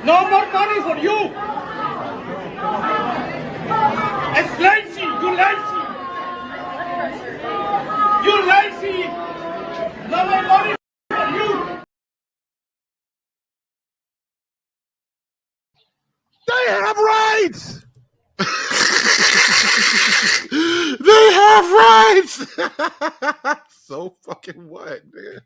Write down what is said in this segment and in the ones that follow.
No more money for you. It's lazy. You lazy. You lazy. No more money for you. They have rights. They have rights. So fucking what, man?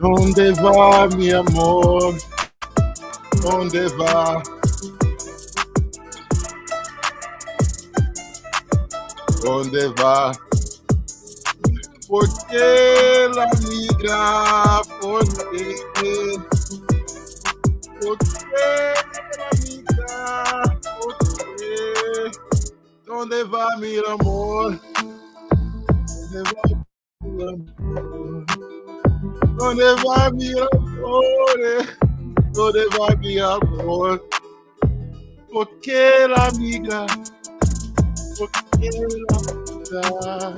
¿Dónde va mi amor? ¿Dónde va? ¿Dónde va? ¿Por qué la migra? ¿Por qué? ¿Por qué la migra? ¿Por qué? ¿Dónde va mi amor? ¿Dónde va mi amor? ¿Dónde va mi amor? ¿Dónde va mi amor? ¿Por qué la migra? ¿Por qué la migra?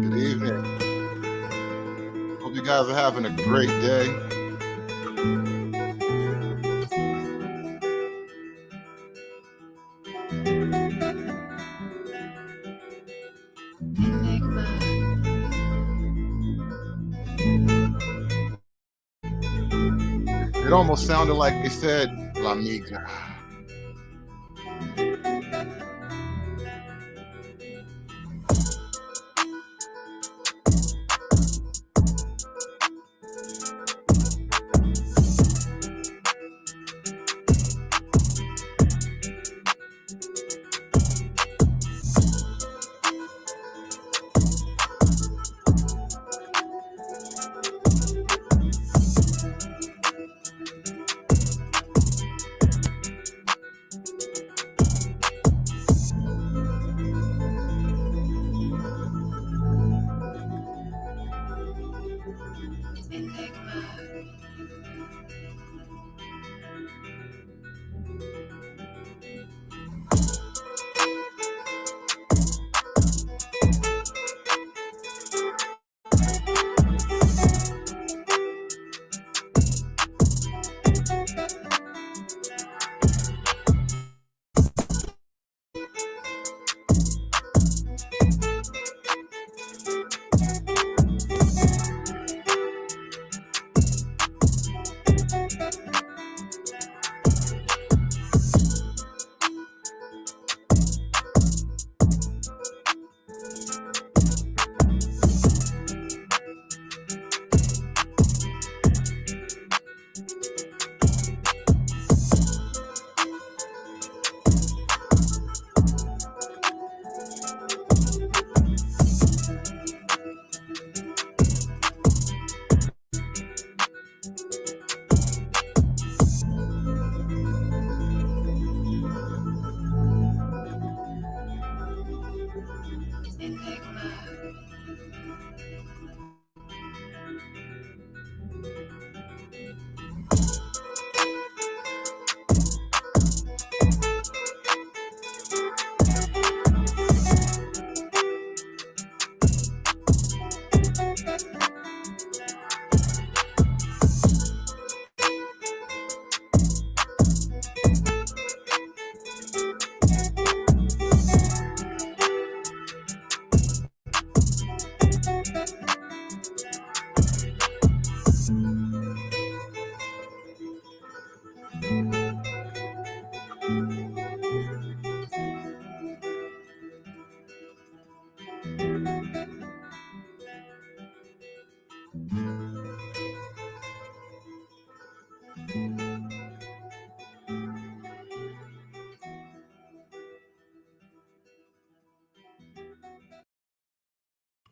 Good evening. Hope you guys are having a great day. It almost sounded like they said La Migra.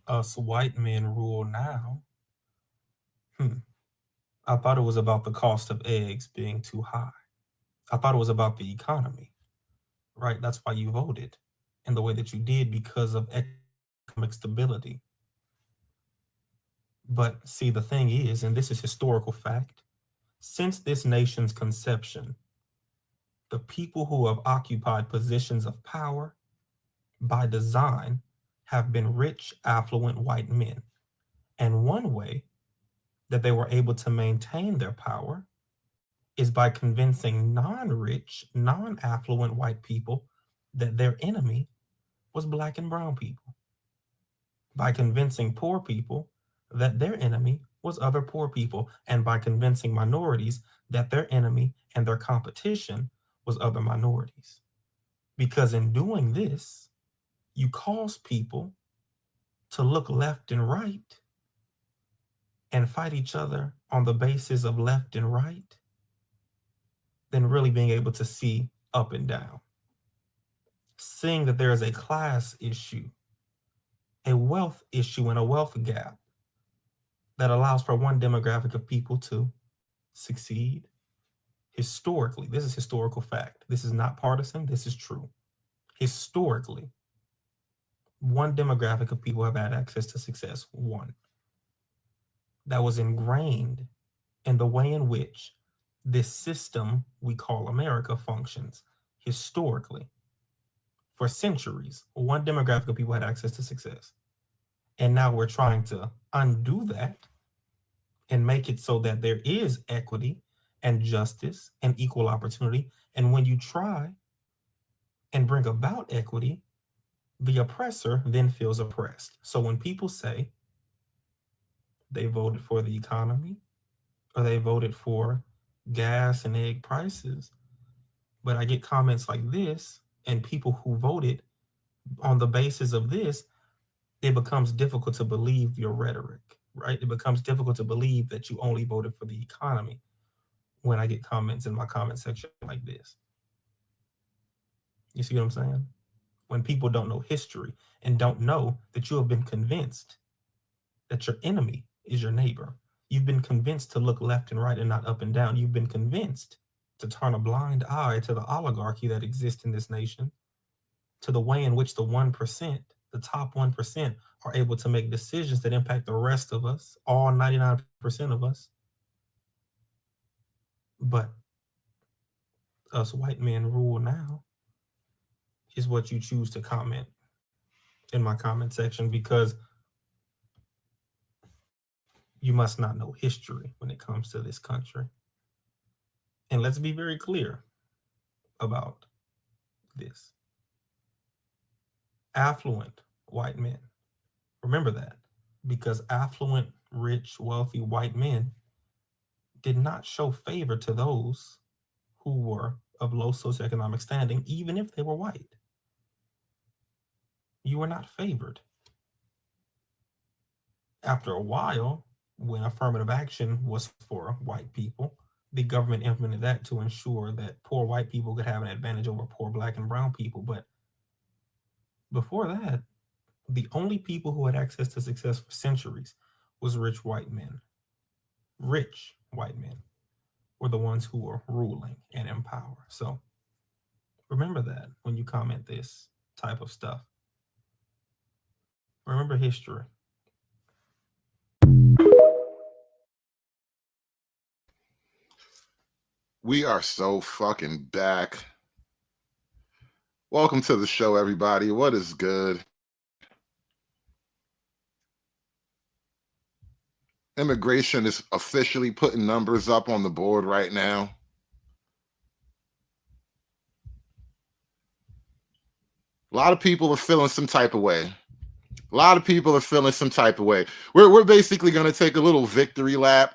us white men rule now. I thought it was about the cost of eggs being too high. I thought it was about the economy, right? That's why you voted in the way that you did, because of economic stability. But see, the thing is, and this is historical fact, since this nation's conception, the people who have occupied positions of power by design have been rich, affluent white men. And one way that they were able to maintain their power is by convincing non-rich, non-affluent white people that their enemy was black and brown people, by convincing poor people that their enemy was other poor people, and by convincing minorities that their enemy and their competition was other minorities. Because in doing this, you cause people to look left and right and fight each other on the basis of left and right than really being able to see up and down. Seeing that there is a class issue, a wealth issue, and a wealth gap that allows for one demographic of people to succeed. Historically, this is historical fact. This is not partisan, this is true. Historically, one demographic of people have had access to success. One. That was ingrained in the way in which this system we call America functions historically. For centuries, one demographic of people had access to success. And now we're trying to undo that and make it so that there is equity and justice and equal opportunity. And when you try and bring about equity, the oppressor then feels oppressed. So when people say they voted for the economy or they voted for gas and egg prices, but I get comments like this, and people who voted on the basis of this, it becomes difficult to believe your rhetoric, right? It becomes difficult to believe that you only voted for the economy when I get comments in my comment section like this. You see what I'm saying? When people don't know history and don't know that you have been convinced that your enemy is your neighbor. You've been convinced to look left and right and not up and down. You've been convinced to turn a blind eye to the oligarchy that exists in this nation, to the way in which the 1%, the top 1%, are able to make decisions that impact the rest of us, all 99% of us. But us white men rule now is what you choose to comment in my comment section, because you must not know history when it comes to this country. And let's be very clear about this. Affluent white men, remember that, because affluent, rich, wealthy white men did not show favor to those who were of low socioeconomic standing, even if they were white. You were not favored. After a while, when affirmative action was for white people, the government implemented that to ensure that poor white people could have an advantage over poor black and brown people. But before that, the only people who had access to success for centuries was rich white men. Rich white men were the ones who were ruling and in power. So remember that when you comment this type of stuff. Remember history. We are so fucking back. Welcome to the show, everybody. What is good? Immigration is officially putting numbers up on the board right now. A lot of people are feeling some type of way. We're basically going to take a little victory lap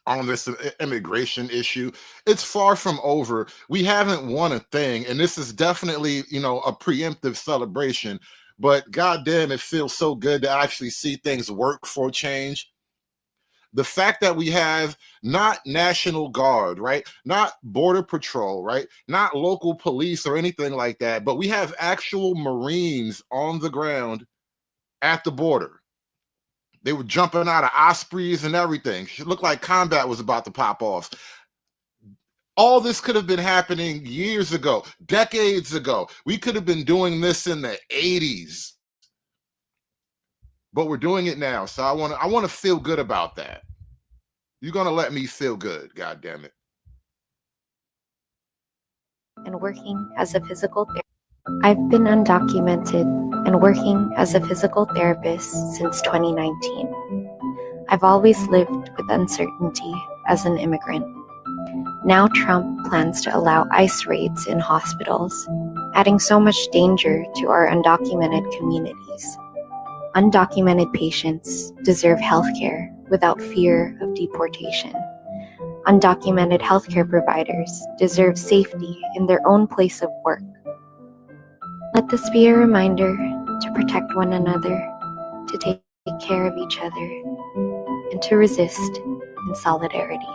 on this immigration issue. It's far from over. We haven't won a thing, and this is definitely, a preemptive celebration. But goddamn, it feels so good to actually see things work for change. The fact that we have not National Guard, right? Not Border Patrol, right? Not local police or anything like that, but we have actual Marines on the ground at the border. They were jumping out of Ospreys and everything. It looked like combat was about to pop off. All this could have been happening years ago, decades ago. We could have been doing this in the 80s. But we're doing it now. So I want to feel good about that. You're going to let me feel good, God damn it. And working as a physical therapist. I've been undocumented and working as a physical therapist since 2019. I've always lived with uncertainty as an immigrant. Now Trump plans to allow ICE raids in hospitals, adding so much danger to our undocumented communities. Undocumented patients deserve healthcare without fear of deportation. Undocumented healthcare providers deserve safety in their own place of work. Let this be a reminder to protect one another, to take care of each other, and to resist in solidarity.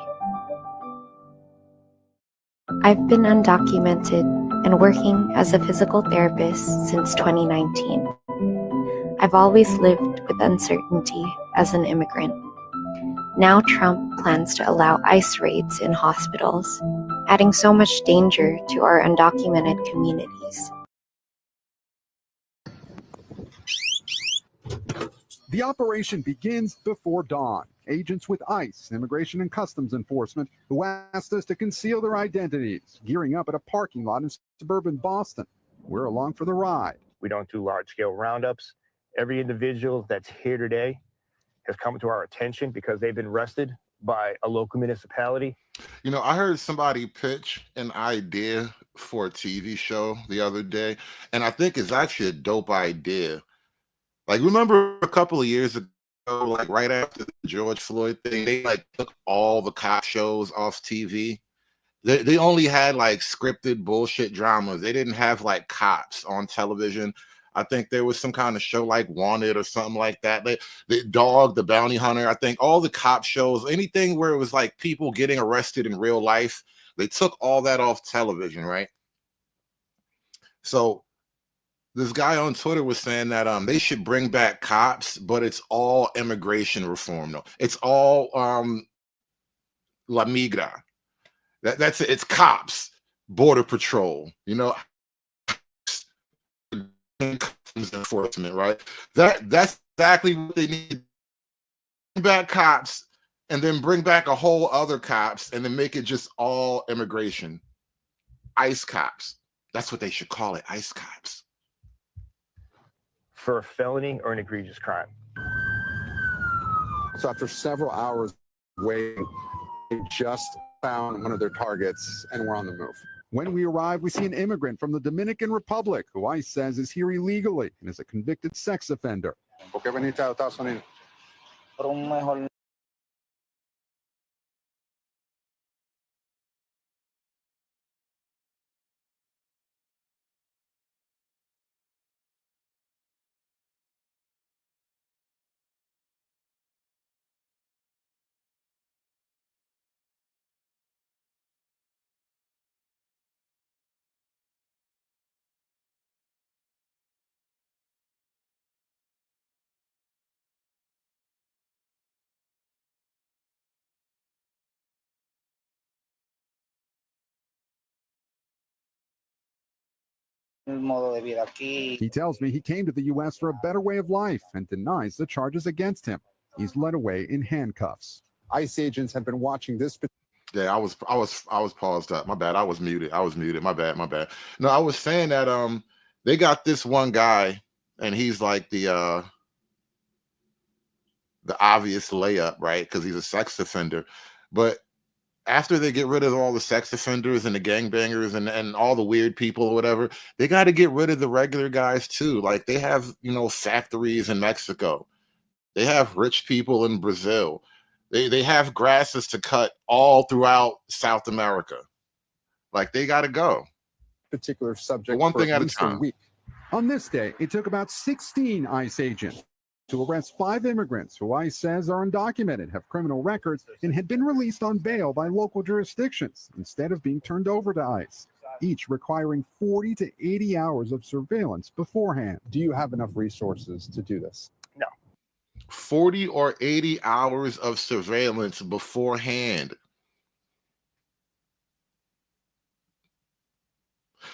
I've been undocumented and working as a physical therapist since 2019. I've always lived with uncertainty as an immigrant. Now Trump plans to allow ICE raids in hospitals, adding so much danger to our undocumented communities. The operation begins before dawn. Agents with ICE, Immigration and Customs Enforcement, who asked us to conceal their identities, gearing up at a parking lot in suburban Boston. We're along for the ride. We don't do large-scale roundups. Every individual that's here today has come to our attention because they've been arrested by a local municipality. You know, I heard somebody pitch an idea for a TV show the other day, and I think it's actually a dope idea. Like, remember a couple of years ago, like right after the George Floyd thing, they like took all the cop shows off TV. They only had like scripted bullshit dramas. They didn't have like cops on television. I think there was some kind of show like Wanted or something like that. The Dog, the Bounty Hunter. I think all the cop shows, anything where it was like people getting arrested in real life, they took all that off television, right? So this guy on Twitter was saying that they should bring back cops, but it's all immigration reform. No, it's all La Migra. That's it. It's cops, border patrol. You know, customs enforcement, right? That's exactly what they need. Bring back cops, and then bring back a whole other cops, and then make it just all immigration. ICE cops. That's what they should call it. ICE cops. For a felony or an egregious crime. So after several hours waiting, they just found one of their targets and we're on the move. When we arrive, we see an immigrant from the Dominican Republic who ICE says is here illegally and is a convicted sex offender. He tells me he came to the U.S. for a better way of life and denies the charges against him. He's led away in handcuffs. ICE agents have been watching this. Yeah, I was paused up. My bad. I was muted. My bad. No, I was saying that they got this one guy, and he's like the obvious layup, right? Because he's a sex offender. But after they get rid of all the sex offenders and the gangbangers and all the weird people or whatever, they got to get rid of the regular guys too. Like they have, you know, factories in Mexico. They have rich people in Brazil. They have grasses to cut all throughout South America. Like they got to go. Particular subject. One thing at a time. On this day, it took about 16 ICE agents to arrest 5 immigrants who ICE says are undocumented, have criminal records, and had been released on bail by local jurisdictions instead of being turned over to ICE. each requiring 40 to 80 hours of surveillance beforehand. Do you have enough resources to do this? No. 40 or 80 hours of surveillance beforehand.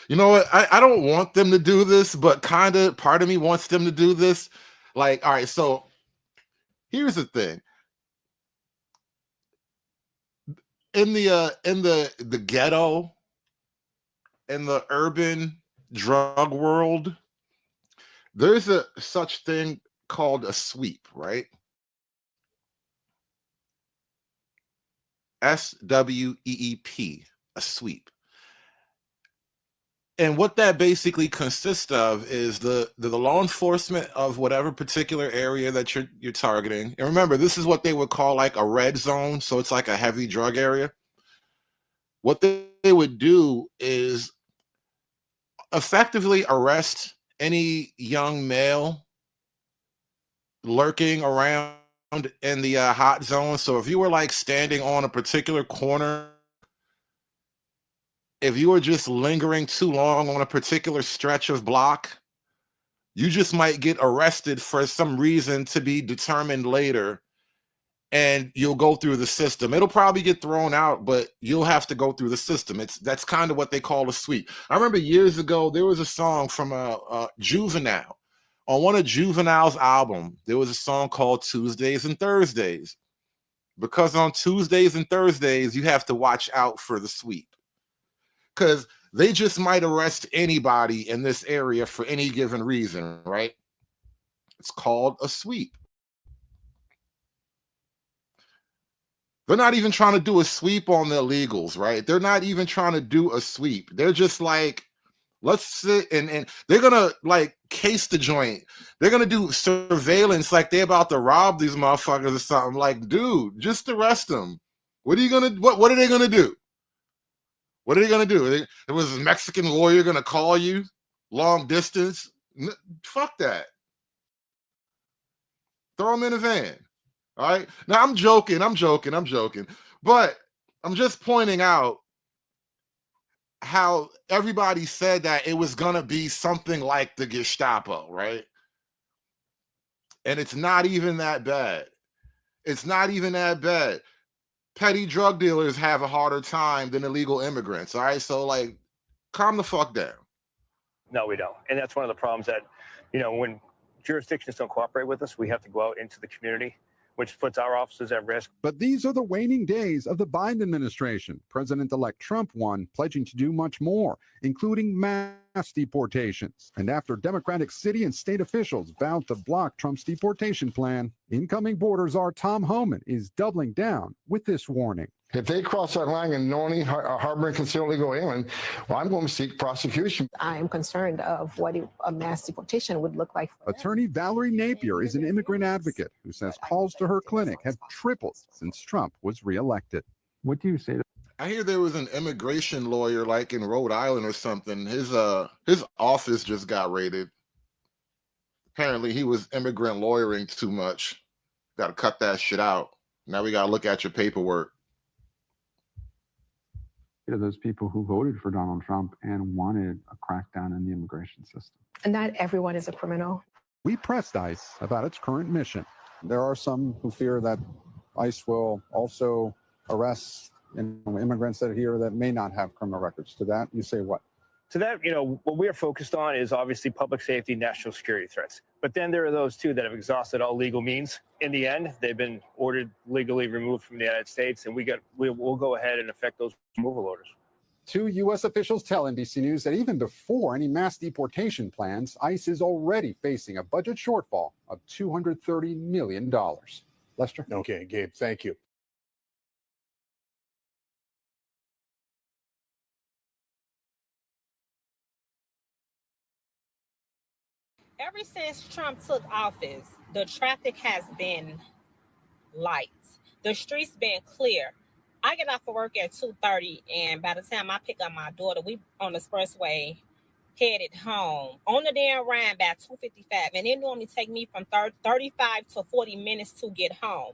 You know what? I don't want them to do this, but kind of part of me wants them to do this. Like, all right, so here's the thing. In the ghetto, in the urban drug world, there's a such thing called a sweep, right? SWEEP, a sweep. And what that basically consists of is the law enforcement of whatever particular area that you're targeting. And remember, this is what they would call like a red zone, so it's like a heavy drug area. What they would do is effectively arrest any young male lurking around in the hot zone. So if you were like standing on a particular corner, if you were just lingering too long on a particular stretch of block, you just might get arrested for some reason to be determined later, and you'll go through the system. It'll probably get thrown out, but you'll have to go through the system. That's kind of what they call a sweep. I remember years ago, there was a song from Juvenile. On one of Juvenile's album, there was a song called Tuesdays and Thursdays, because on Tuesdays and Thursdays, you have to watch out for the sweep, because they just might arrest anybody in this area for any given reason, right? It's called a sweep. They're not even trying to do a sweep on the illegals, right? They're not even trying to do a sweep. They're just like, let's sit and they're gonna like case the joint. They're gonna do surveillance like they're about to rob these motherfuckers or something. Like, dude, just arrest them. What are you gonna what are they gonna do? What are they gonna do? Was a Mexican lawyer gonna call you long distance? Fuck that. Throw them in a van. All right. Now I'm joking. But I'm just pointing out how everybody said that it was gonna be something like the Gestapo, right? And it's not even that bad. It's not even that bad. Petty drug dealers have a harder time than illegal immigrants. All right. So like, calm the fuck down. No, we don't. And that's one of the problems that, when jurisdictions don't cooperate with us, we have to go out into the community, which puts our officers at risk. But these are the waning days of the Biden administration. President-elect Trump won, pledging to do much more, including mass deportations. And after Democratic city and state officials vowed to block Trump's deportation plan, incoming border czar Tom Homan is doubling down with this warning. If they cross that line and knowingly harbor and conceal illegal alien, well, I'm going to seek prosecution. I am concerned of what a mass deportation would look like. Attorney Valerie Napier is an immigrant advocate who says calls to her clinic have tripled since Trump was reelected. What do you say to I hear there was an immigration lawyer like in Rhode Island or something. His office just got raided. Apparently he was immigrant lawyering too much. Got to cut that shit out. Now we got to look at your paperwork. Those people who voted for Donald Trump and wanted a crackdown in the immigration system? And not everyone is a criminal. We pressed ICE about its current mission. There are some who fear that ICE will also arrest immigrants that are here that may not have criminal records. To that, you say what? To that, what we are focused on is obviously public safety, national security threats. But then there are those too that have exhausted all legal means. In the end, they've been ordered legally removed from the United States, and we'll go ahead and effect those removal orders. Two U.S. officials tell NBC News that even before any mass deportation plans, ICE is already facing a budget shortfall of $230 million. Lester? Okay, Gabe, thank you. Ever since Trump took office, the traffic has been light. The streets been clear. I get off of work at 2:30, and by the time I pick up my daughter, we on the expressway headed home. On the damn ride by 2:55, and it normally take me from 35 to 40 minutes to get home.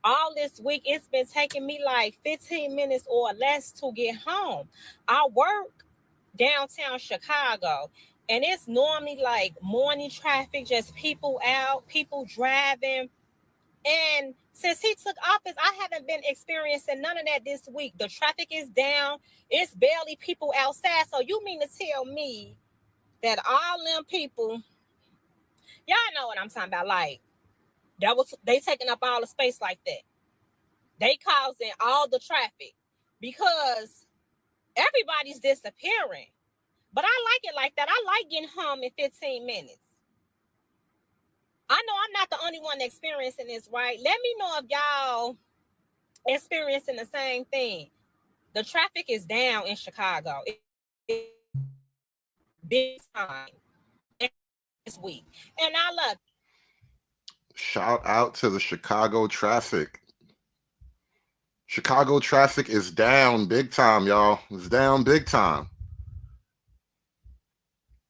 All this week, it's been taking me like 15 minutes or less to get home. I work downtown Chicago. And it's normally like morning traffic, just people out, people driving. And since he took office, I haven't been experiencing none of that this week. The traffic is down. It's barely people outside. So you mean to tell me that all them people, y'all know what I'm talking about, like, they taking up all the space like that. They causing all the traffic because everybody's disappearing. But I like it like that. I like getting home in 15 minutes. I know I'm not the only one experiencing this, right? Let me know if y'all experiencing the same thing. The traffic is down in Chicago. It's big time this week. And I love it. Shout out to the Chicago traffic. Chicago traffic is down big time, y'all. It's down big time.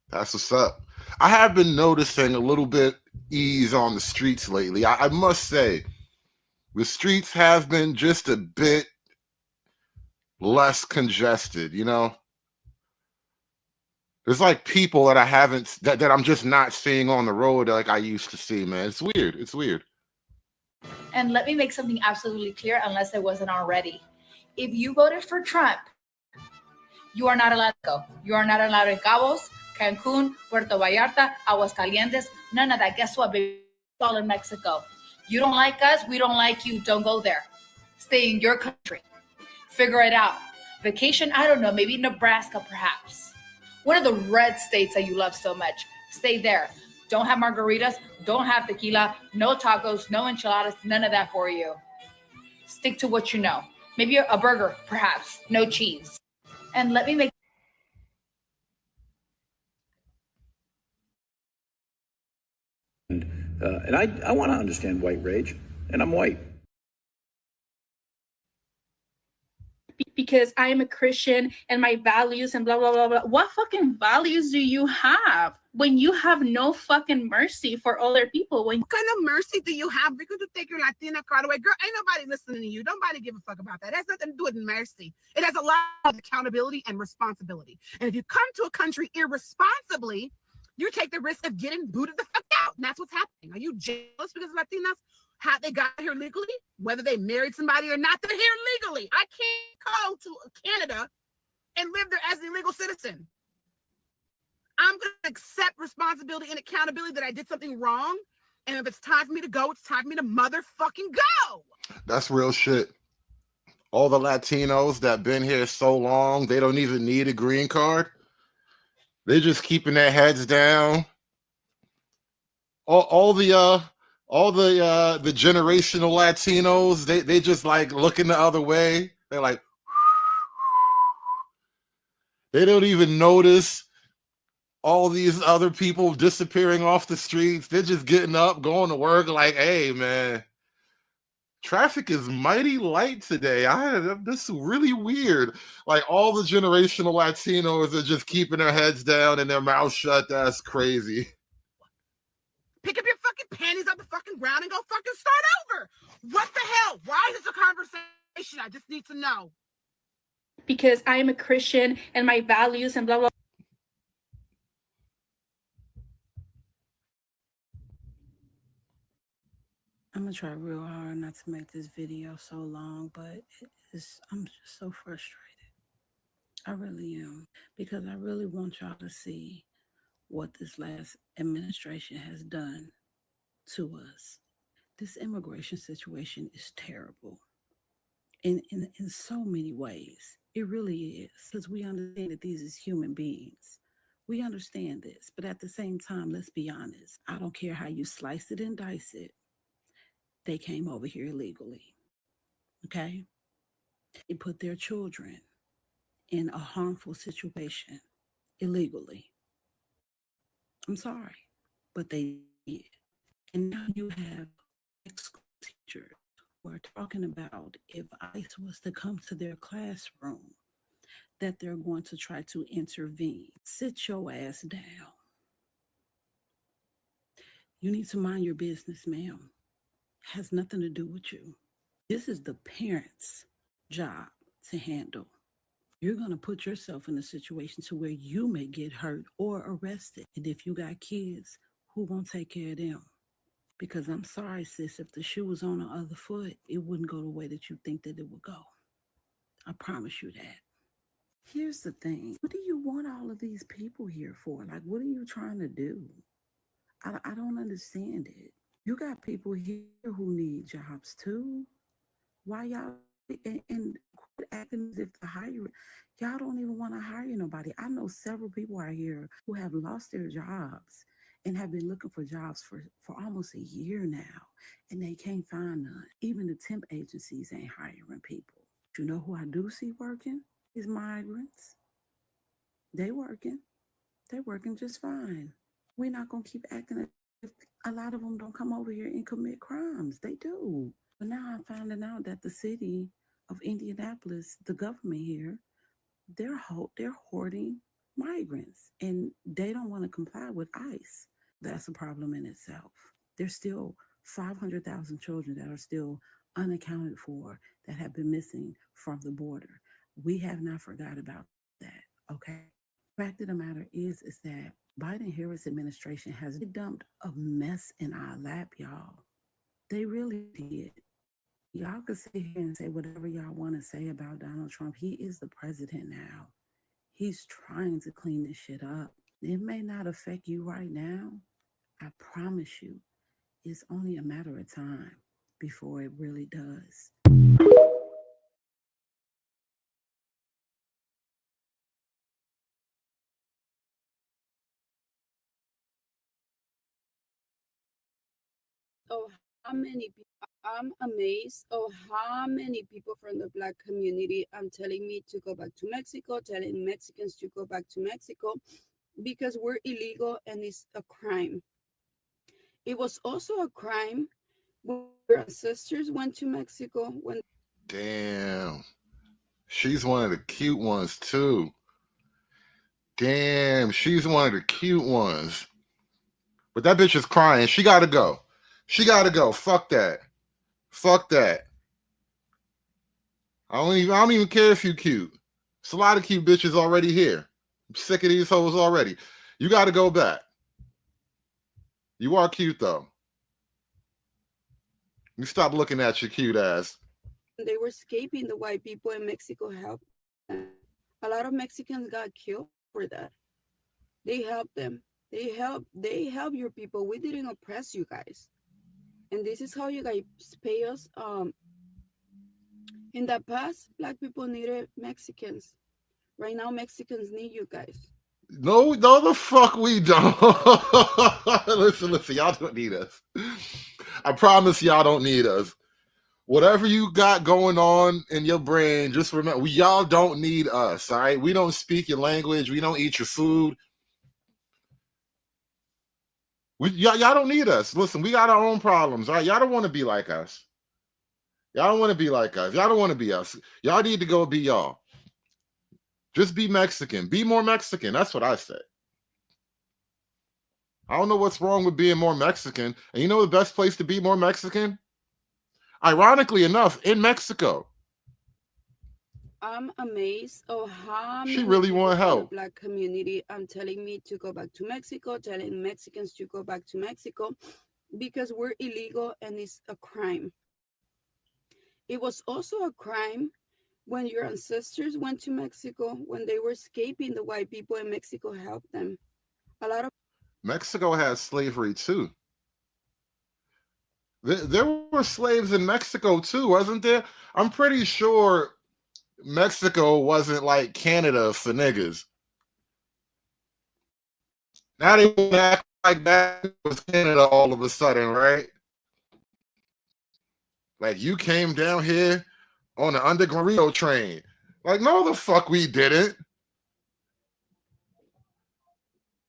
That's what's up. I have been noticing a little bit ease on the streets lately. I must say, the streets have been just a bit less congested, you know? There's like people that I haven't, that I'm just not seeing on the road like I used to see, man. It's weird. It's weird. And let me make something absolutely clear, unless it wasn't already. If you voted for Trump, you are not allowed to go. You are not allowed in Cabos, Cancun, Puerto Vallarta, Aguascalientes, none of that. Guess what, baby? It's all in Mexico. You don't like us, we don't like you. Don't go there. Stay in your country. Figure it out. Vacation, I don't know, maybe Nebraska perhaps. One of the red states that you love so much. Stay there. Don't have margaritas, don't have tequila, no tacos, no enchiladas, none of that for you. Stick to what you know. Maybe a burger, perhaps, no cheese. And let me make and I want to understand white rage, and I'm white. Because I am a Christian and my values and blah, blah, blah, blah. What fucking values do you have when you have no fucking mercy for other people? What kind of mercy do you have? Because you take your Latina card away. Girl, ain't nobody listening to you. Nobody give a fuck about that. It has nothing to do with mercy. It has a lot of accountability and responsibility. And if you come to a country irresponsibly, you take the risk of getting booted the fuck out. And that's what's happening. Are you jealous because Latinas, how they got here legally, whether they married somebody or not, they're here legally. I can't go to Canada and live there as an illegal citizen. I'm going to accept responsibility and accountability that I did something wrong. And if it's time for me to go, it's time for me to motherfucking go. That's real shit. All the Latinos that been here so long, they don't even need a green card. They're just keeping their heads down. All the generational Latinos, they just like looking the other way. They're like, they don't even notice all these other people disappearing off the streets. They're just getting up, going to work like, hey, man, traffic is mighty light today. This is really weird. Like all the generational Latinos are just keeping their heads down and their mouths shut. That's crazy. Pick up your fucking panties off the fucking ground and go fucking start over. What the hell? Why is this a conversation? I just need to know. because I am a Christian and my values and blah, blah. I'm gonna try real hard not to make this video so long, but I'm just so frustrated. I really am, because I really want y'all to see what this last administration has done to us. This immigration situation is terrible in so many ways. It really is, because we understand that these is human beings. We understand this, but at the same time, let's be honest. I don't care how you slice it and dice it. They came over here illegally, okay? They put their children in a harmful situation illegally. I'm sorry, but they did. And now you have school teachers who are talking about if ICE was to come to their classroom, that they're going to try to intervene. Sit your ass down. You need to mind your business, ma'am. Has nothing to do with you. This is the parents' job to handle. You're going to put yourself in a situation to where you may get hurt or arrested. And if you got kids, who going to take care of them? Because I'm sorry, sis, if the shoe was on the other foot, it wouldn't go the way that you think that it would go. I promise you that. Here's the thing. What do you want all of these people here for? Like, what are you trying to do? I don't understand it. You got people here who need jobs too. Why y'all and quit acting as if to hire? Y'all don't even want to hire nobody. I know several people out here who have lost their jobs and have been looking for jobs for almost a year now, and they can't find none. Even the temp agencies ain't hiring people. You know who I do see working? Is migrants. They working. They're working just fine. We're not going to keep acting as if a lot of them don't come over here and commit crimes. They do. But now I'm finding out that the city of Indianapolis, the government here, they're hoarding migrants, and they don't want to comply with ICE. That's a problem in itself. There's still 500,000 children that are still unaccounted for that have been missing from the border. We have not forgot about that, okay? The fact of the matter is that Biden-Harris administration has dumped a mess in our lap, y'all. They really did. Y'all can sit here and say whatever y'all want to say about Donald Trump. He is the president now. He's trying to clean this shit up. It may not affect you right now. I promise you, it's only a matter of time before it really does. Oh, how many people? I'm amazed of how many people from the Black community are telling me to go back to Mexico, telling Mexicans to go back to Mexico because we're illegal and it's a crime. It was also a crime when your ancestors went to Mexico. Damn. She's one of the cute ones too. Damn, she's one of the cute ones. But that bitch is crying. She gotta go. She gotta go. Fuck that. Fuck that. I don't even care if you cute. It's a lot of cute bitches already here. I'm sick of these hoes already. You gotta go back. You are cute though. You stop looking at your cute ass. They were escaping, the white people in Mexico helped them. A lot of Mexicans got killed for that. They helped them. They help your people. We didn't oppress you guys. And this is how you guys pay us. In the past, Black people needed Mexicans. Right now, Mexicans need you guys. No, the fuck we don't. listen, y'all don't need us. I promise y'all don't need us. Whatever you got going on in your brain, just remember, y'all don't need us, all right? We don't speak your language. We don't eat your food. Y'all don't need us. Listen, we got our own problems, all right? Y'all don't want to be like us. Y'all don't want to be like us. Y'all don't want to be us. Y'all need to go be y'all. Just be Mexican. Be more Mexican. That's what I say. I don't know what's wrong with being more Mexican. And you know the best place to be more Mexican? Ironically enough, in Mexico. I'm amazed of how she really want help. The Black community telling me to go back to Mexico, telling Mexicans to go back to Mexico because we're illegal and it's a crime. It was also a crime when your ancestors went to Mexico, when they were escaping, the white people in Mexico helped them. A lot of Mexico has slavery too. There were slaves in Mexico too, wasn't there? I'm pretty sure Mexico wasn't like Canada for niggas. Now they want to act like that was Canada all of a sudden, right? Like you came down here on the underground burrito train. Like, no, the fuck we didn't.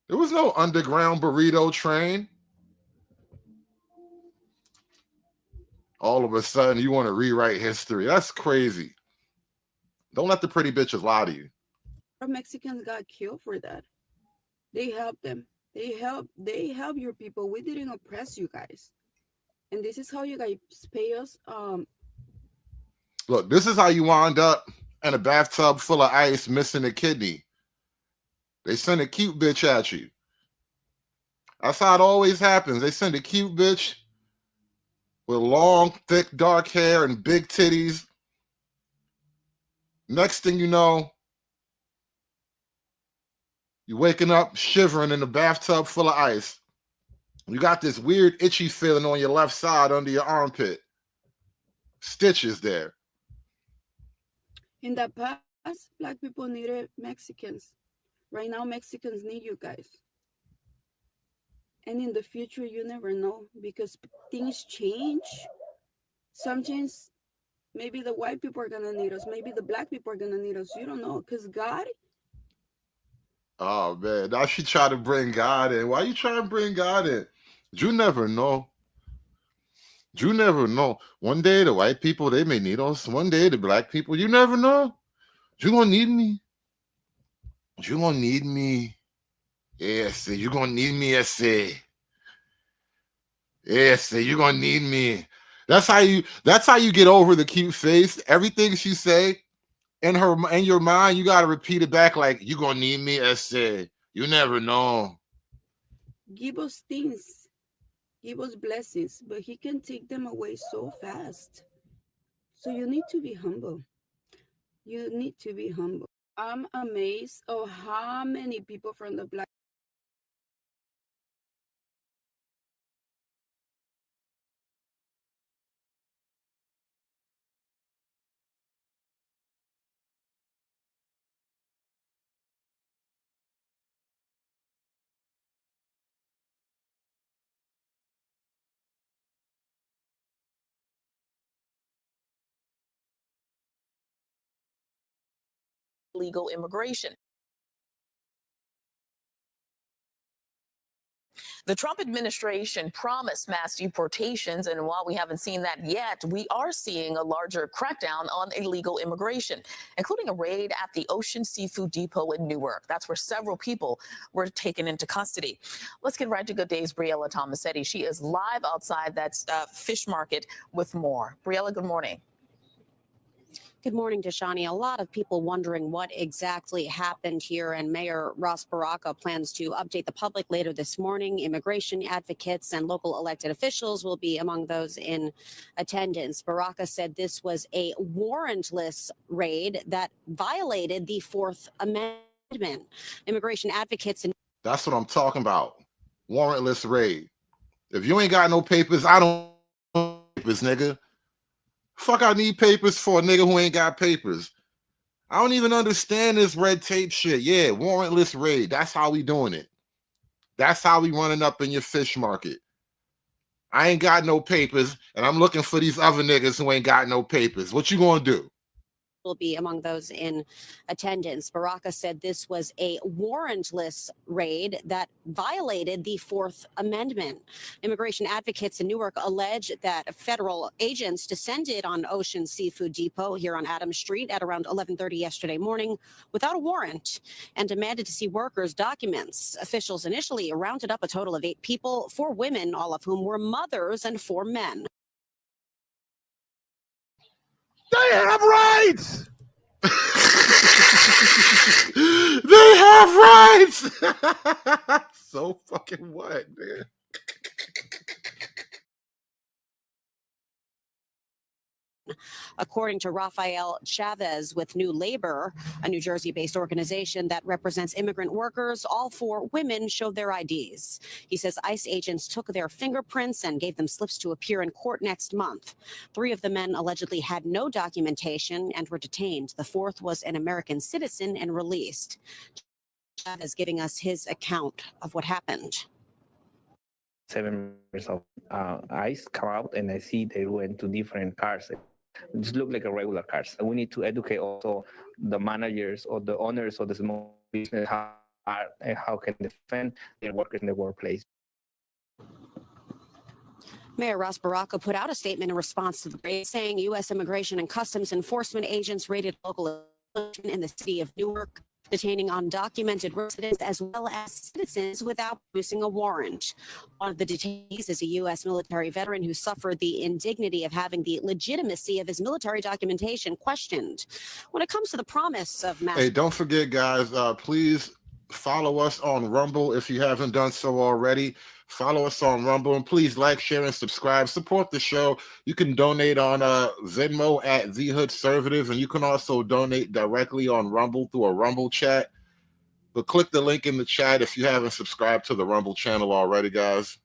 There was no underground burrito train. All of a sudden, you want to rewrite history. That's crazy. Don't let the pretty bitches lie to you. Mexicans got killed for that. They helped them. They help your people. We didn't oppress you guys. And this is how you guys pay us. Look, this is how you wind up and a bathtub full of ice missing a kidney. They send a cute bitch at you. That's how it always happens. They send a cute bitch with long, thick, dark hair and big titties. Next thing you know, you're waking up shivering in a bathtub full of ice. You got this weird itchy feeling on your left side under your armpit. Stitches there. In the past, Black people needed Mexicans. Right now, Mexicans need you guys. And in the future, you never know, because things change. Sometimes maybe the white people are gonna need us. Maybe the Black people are gonna need us. You don't know, because God. Oh man, now she try to bring God in. Why you trying to bring God in? You never know. You never know. One day the white people, they may need us. One day the Black people, you never know. You gonna need me. You gonna need me. Yes, you gonna need me, yes. Yes, you gonna need me. That's how you get over the cute face. Everything she say in your mind, you gotta repeat it back like you gonna need me, essay. You never know. Give us things, give us blessings, but he can take them away so fast. So you need to be humble. You need to be humble. I'm amazed of how many people from the Black legal immigration. The Trump administration promised mass deportations, and while we haven't seen that yet, we are seeing a larger crackdown on illegal immigration, including a raid at the Ocean Seafood Depot in Newark. That's where several people were taken into custody. Let's get right to Good Day's Briella Tomasetti. She is live outside that fish market with more. Briella, good morning. Good morning, Deshani. A lot of people wondering what exactly happened here, and Mayor Ross Baraka plans to update the public later this morning. Immigration advocates and local elected officials will be among those in attendance. Baraka said this was a warrantless raid that violated the Fourth Amendment. Immigration advocates and That's what I'm talking about. Warrantless raid. If you ain't got no papers, I don't papers, nigga. Fuck, I need papers for a nigga who ain't got papers. I don't even understand this red tape shit. Yeah, warrantless raid. That's how we doing it. That's how we running up in your fish market. I ain't got no papers, and I'm looking for these other niggas who ain't got no papers. What you gonna do? will be among those in attendance. Baraka said this was a warrantless raid that violated the Fourth Amendment. Immigration advocates in Newark allege that federal agents descended on Ocean Seafood Depot here on Adams Street at around 11:30 yesterday morning without a warrant and demanded to see workers' documents. Officials initially rounded up a total of 8 people, 4 women, all of whom were mothers, and 4 men. They have rights. They have rights. So fucking what, man? According to Rafael Chavez with New Labor, a New Jersey-based organization that represents immigrant workers, all 4 women showed their IDs. He says ICE agents took their fingerprints and gave them slips to appear in court next month. 3 of the men allegedly had no documentation and were detained. The 4th was an American citizen and released. Chavez giving us his account of what happened. 7 members of ICE come out, and I see they went to different cars. It just look like a regular cars. We need to educate also the managers or the owners of the small business how can they defend their workers in the workplace. Mayor Ross Baraka put out a statement in response to the raid, saying U.S. Immigration and Customs Enforcement agents raided local in the city of Newark detaining undocumented residents as well as citizens without producing a warrant. One of the detainees is a U.S. military veteran who suffered the indignity of having the legitimacy of his military documentation questioned. When it comes to the promise of mass... Hey, don't forget, guys, please follow us on Rumble if you haven't done so already. Follow us on Rumble, and please like, share, and subscribe. Support the show. You can donate on Venmo at The Hoodservative, and you can also donate directly on Rumble through a Rumble chat. But click the link in the chat if you haven't subscribed to the Rumble channel already, guys.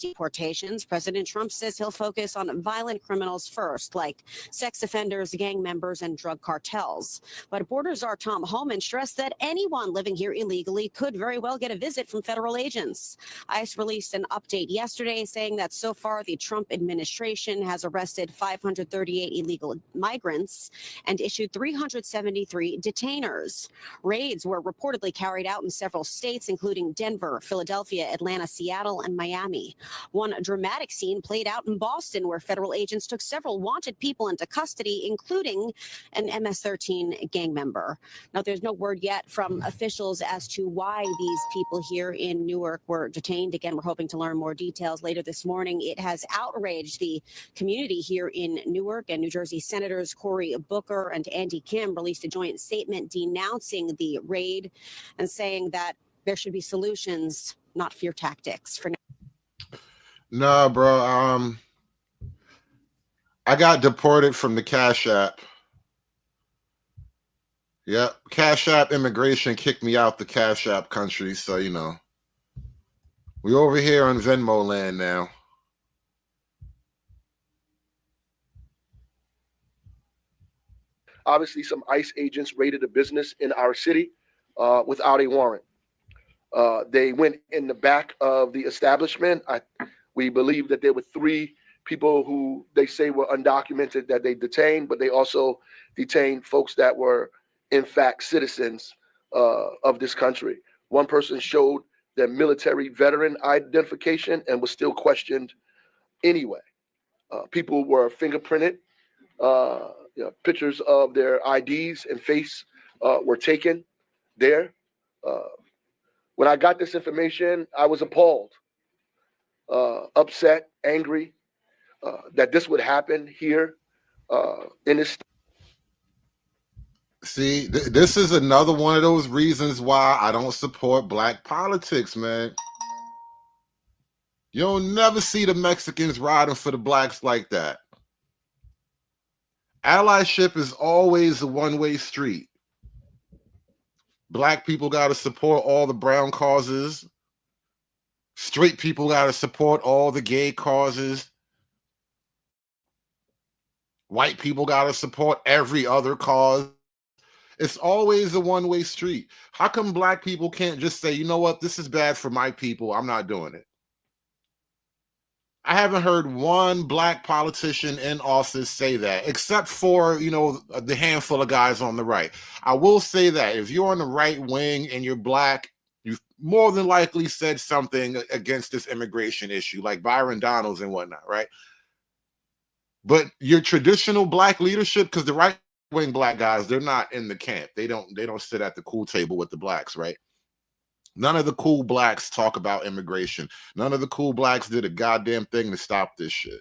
Deportations, President Trump says he'll focus on violent criminals first, like sex offenders, gang members, and drug cartels. But Border Czar Tom Homan stressed that anyone living here illegally could very well get a visit from federal agents. ICE released an update yesterday saying that so far the Trump administration has arrested 538 illegal migrants and issued 373 detainers. Raids were reportedly carried out in several states, including Denver, Philadelphia, Atlanta, Seattle, and Miami. One dramatic scene played out in Boston, where federal agents took several wanted people into custody, including an MS-13 gang member. Now, there's no word yet from officials as to why these people here in Newark were detained. Again, we're hoping to learn more details later this morning. It has outraged the community here in Newark, and New Jersey Senators Cory Booker and Andy Kim released a joint statement denouncing the raid and saying that there should be solutions, not fear tactics. For now. Nah, bro. I got deported from the Cash App. Yep, Cash App immigration kicked me out the Cash App country, so you know. We over here on Venmo land now. Obviously, some ICE agents raided a business in our city without a warrant. They went in the back of the establishment. We believe that there were 3 people who they say were undocumented that they detained, but they also detained folks that were, in fact, citizens of this country. One person showed their military veteran identification and was still questioned anyway. People were fingerprinted. Pictures of their IDs and face were taken there. When I got this information, I was appalled, upset, angry that this would happen here in this. See, this is another one of those reasons why I don't support black politics, man. You'll never see the Mexicans riding for the blacks like that. Allyship is always a one-way street. Black people got to support all the brown causes. Straight people got to support all the gay causes. White people got to support every other cause. It's always a one-way street. How come black people can't just say, you know what, this is bad for my people, I'm not doing it? I haven't heard one black politician in office say that, except for, you know, the handful of guys on the right. I will say that if you're on the right wing and you're black, you've more than likely said something against this immigration issue, like Byron Donalds and whatnot, right? But your traditional black leadership, because the right wing black guys, they're not in the camp. They don't sit at the cool table with the blacks, right? None of the cool blacks talk about immigration. None of the cool blacks did a goddamn thing to stop this shit.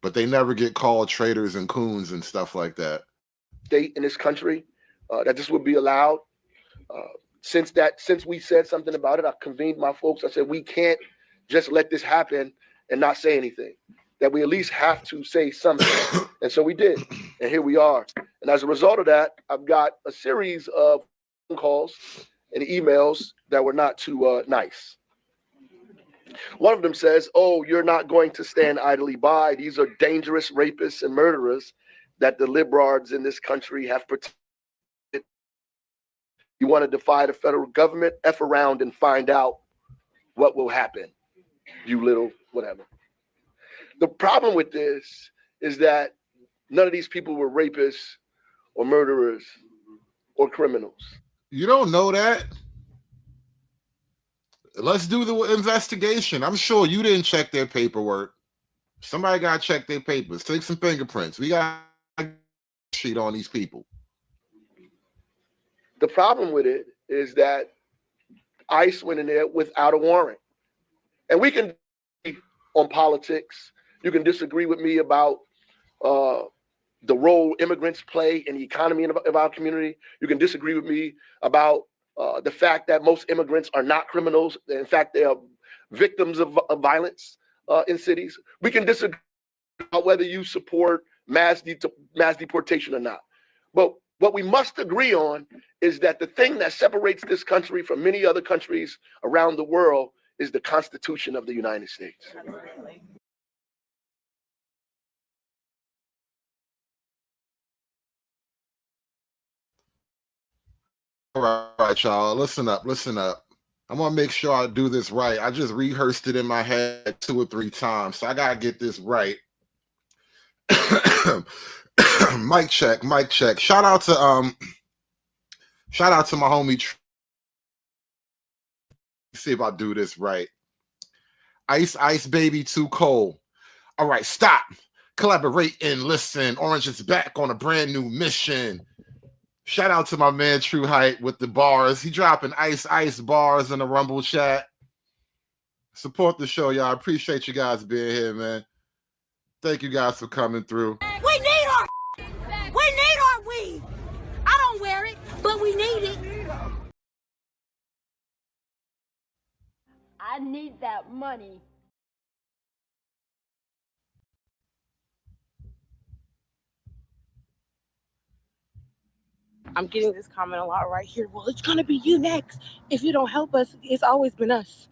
But they never get called traitors and coons and stuff like that. State in this country that this would be allowed. Since we said something about it, I convened my folks. I said, we can't just let this happen and not say anything. That we at least have to say something. And so we did. And here we are. And as a result of that, I've got a series of phone calls and emails that were not too nice. One of them says, oh, you're not going to stand idly by. These are dangerous rapists and murderers that the liberals in this country have protected. You want to defy the federal government? F around and find out what will happen, you little whatever. The problem with this is that none of these people were rapists or murderers or criminals. You don't know that. Let's do the investigation. I'm sure you didn't check their paperwork. Somebody got to check their papers. Take some fingerprints. We got to sheet on these people. The problem with it is that ICE went in there without a warrant. And we can on politics. You can disagree with me about the role immigrants play in the economy of our community. You can disagree with me about the fact that most immigrants are not criminals. In fact, they are victims of violence in cities. We can disagree about whether you support mass deportation or not. But what we must agree on is that the thing that separates this country from many other countries around the world is the Constitution of the United States. All right, y'all. Listen up. Listen up. I'm gonna make sure I do this right. I just rehearsed it in my head 2 or 3 times, so I gotta get this right. Mic check. Mic check. Shout out to my homie. See if I do this right. Ice baby too cold. All right, stop. Collaborate and listen. Orange is back on a brand new mission. Shout out to my man True Height with the bars. He dropping ice bars in the Rumble chat. Support the show, y'all. I appreciate you guys being here, man. Thank you guys for coming through. We need our weed. I don't wear it, but we need it. I need that money. I'm getting this comment a lot right here. Well, it's going to be you next. If you don't help us, it's always been us.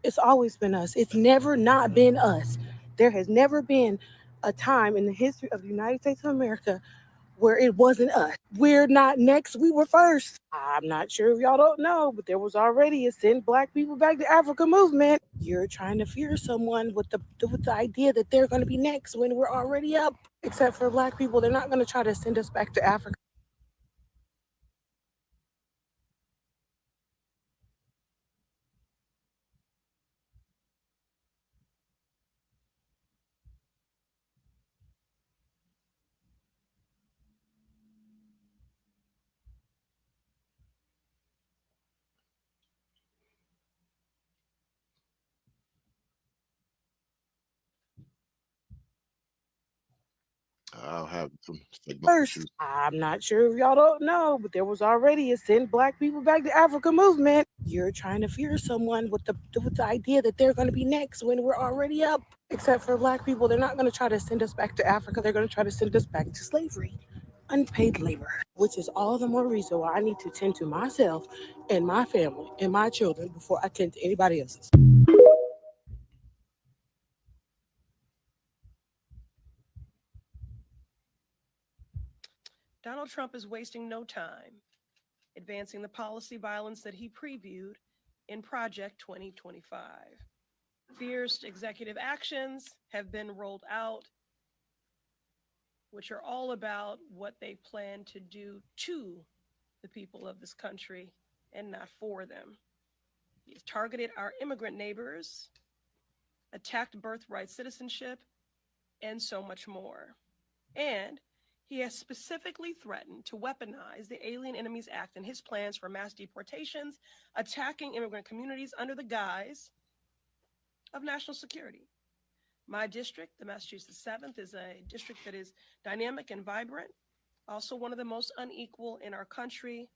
It's always been us. It's never not been us. There has never been a time in the history of the United States of America where it wasn't us. We're not next. We were first. I'm not sure if y'all don't know, but there was already a Send Black People Back to Africa movement. You're trying to fear someone with the idea that they're going to be next when we're already up. Except for Black people, they're not going to try to send us back to Africa. I'll have some First, I'm not sure if y'all don't know, but there was already a Send Black People Back to Africa movement. You're trying to fear someone with the idea that they're going to be next when we're already up. Except for Black people, they're not going to try to send us back to Africa. They're going to try to send us back to slavery, unpaid labor, which is all the more reason why I need to tend to myself and my family and my children before I tend to anybody else's. Donald Trump is wasting no time advancing the policy violence that he previewed in Project 2025. Fierce executive actions have been rolled out, which are all about what they plan to do to the people of this country and not for them. He's targeted our immigrant neighbors, attacked birthright citizenship, and so much more. And he has specifically threatened to weaponize the Alien Enemies Act in his plans for mass deportations, attacking immigrant communities under the guise of national security. My district, the Massachusetts 7th, is a district that is dynamic and vibrant, also one of the most unequal in our country,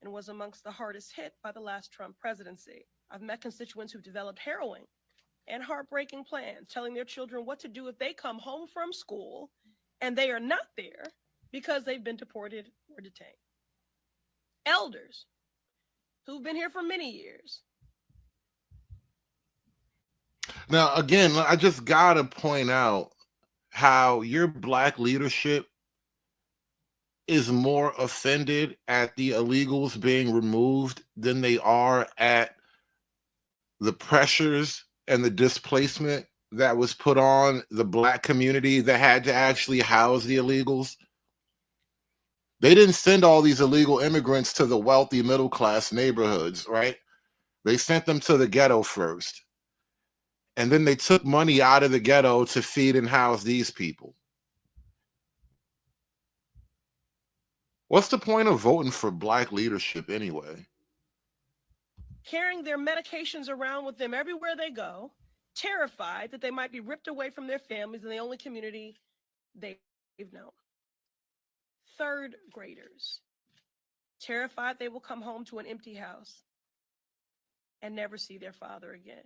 and was amongst the hardest hit by the last Trump presidency. I've met constituents who've developed harrowing and heartbreaking plans, telling their children what to do if they come home from school and they are not there because they've been deported or detained. Elders who've been here for many years. Now, again, I just got to point out how your Black leadership is more offended at the illegals being removed than they are at the pressures and the displacement that was put on the Black community that had to actually house the illegals. They didn't send all these illegal immigrants to the wealthy middle-class neighborhoods, right? They sent them to the ghetto first. And then they took money out of the ghetto to feed and house these people. What's the point of voting for black leadership anyway? Carrying their medications around with them everywhere they go, terrified that they might be ripped away from their families and the only community they've known. Third graders, terrified they will come home to an empty house and never see their father again.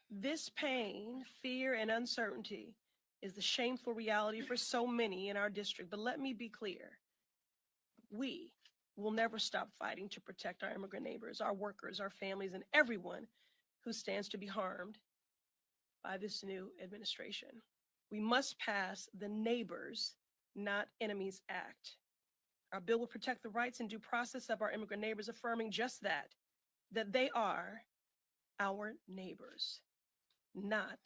This pain, fear, and uncertainty is the shameful reality for so many in our district. But let me be clear. We will never stop fighting to protect our immigrant neighbors, our workers, our families, and everyone who stands to be harmed by this new administration. We must pass the Neighbors, Not Enemies Act. Our bill will protect the rights and due process of our immigrant neighbors, affirming just that they are our neighbors, not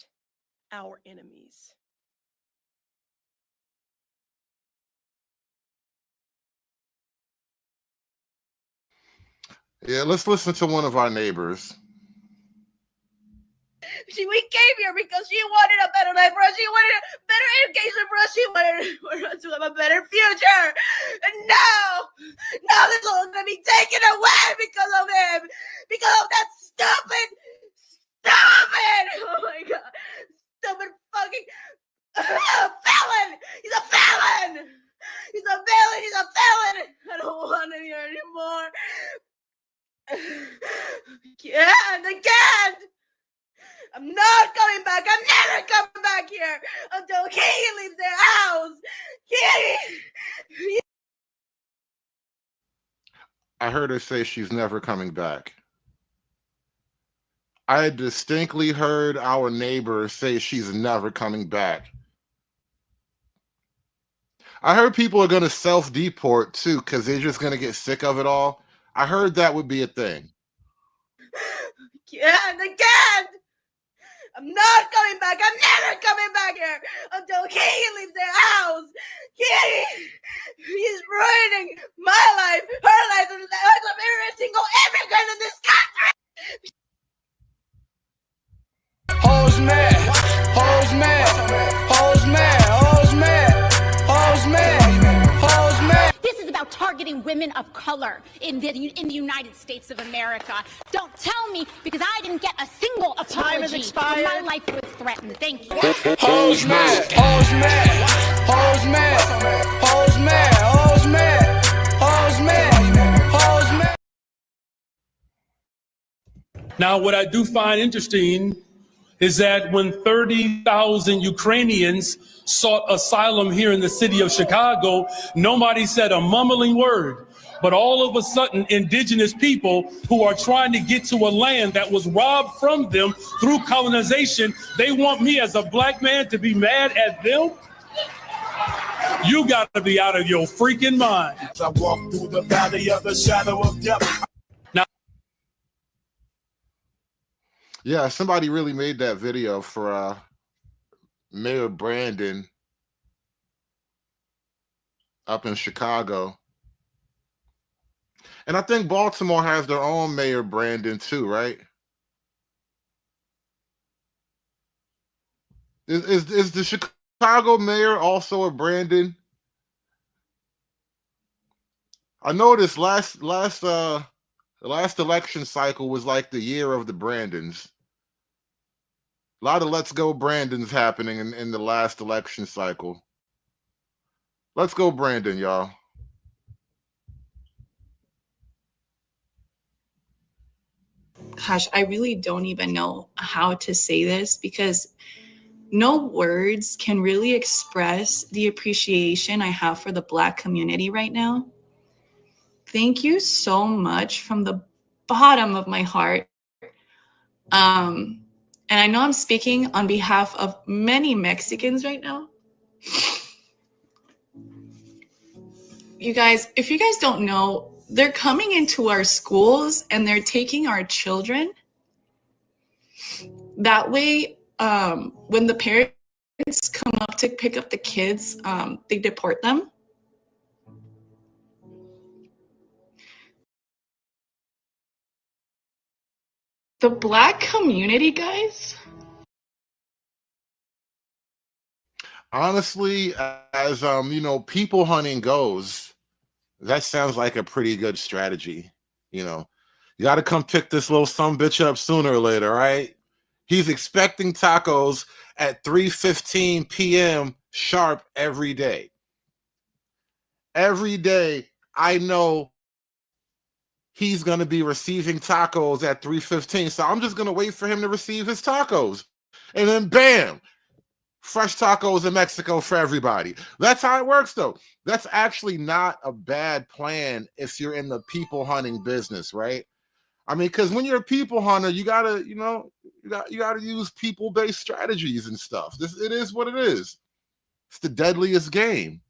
our enemies. Yeah, let's listen to one of our neighbors. We came here because she wanted a better life for us. She wanted a better education for us. She wanted for us to have a better future. And now this is all going to be taken away because of him. Because of that stupid. Oh my God. Stupid fucking felon. He's a felon. He's a felon. He's a felon. I don't want him here anymore. I can't. I'm not coming back. I'm never coming back here until he leaves the house. I heard her say she's never coming back. I distinctly heard our neighbor say she's never coming back. I heard people are going to self-deport too because they're just going to get sick of it all. I heard that would be a thing. I can't. I'm not coming back. I'm never coming back here until he leaves the house. He's ruining my life, her life, and the life of every single immigrant in this country. Hoes mad, hoes mad, hoes mad, hoes mad, hoes mad, hoes mad. This is about targeting women of color in the United States of America. Don't tell me, because I didn't get a single apology. Time has expired. My life was threatened. Thank you. Hoes mad, hoes mad, hoes mad, hoes mad, hoes mad, hoes mad, hoes mad. Now, what I do find interesting is that when 30,000 Ukrainians sought asylum here in the city of Chicago, nobody said a mumbling word. But all of a sudden, indigenous people who are trying to get to a land that was robbed from them through colonization, they want me as a black man to be mad at them? You got to be out of your freaking mind. I walk through the valley of the shadow of death. Yeah, somebody really made that video for Mayor Brandon up in Chicago. And I think Baltimore has their own Mayor Brandon too, right? Is the Chicago mayor also a Brandon? I noticed the last election cycle was like the year of the Brandons. A lot of let's go Brandons happening in the last election cycle. Let's go Brandon, y'all. Gosh, I really don't even know how to say this, because no words can really express the appreciation I have for the Black community right now. Thank you so much from the bottom of my heart. And I know I'm speaking on behalf of many Mexicans right now. You guys, if you guys don't know, they're coming into our schools and they're taking our children. That way, when the parents come up to pick up the kids, they deport them. The Black community, guys. Honestly, as people hunting goes, that sounds like a pretty good strategy. You know, you got to come pick this little sumbitch up sooner or later, right? He's expecting tacos at 3:15 p.m. sharp every day. Every day, I know he's going to be receiving tacos at 3:15. So I'm just going to wait for him to receive his tacos. And then bam, fresh tacos in Mexico for everybody. That's how it works, though. That's actually not a bad plan if you're in the people hunting business, right? I mean, because when you're a people hunter, you gotta, you gotta use people-based strategies and stuff. It is what it is. It's the deadliest game.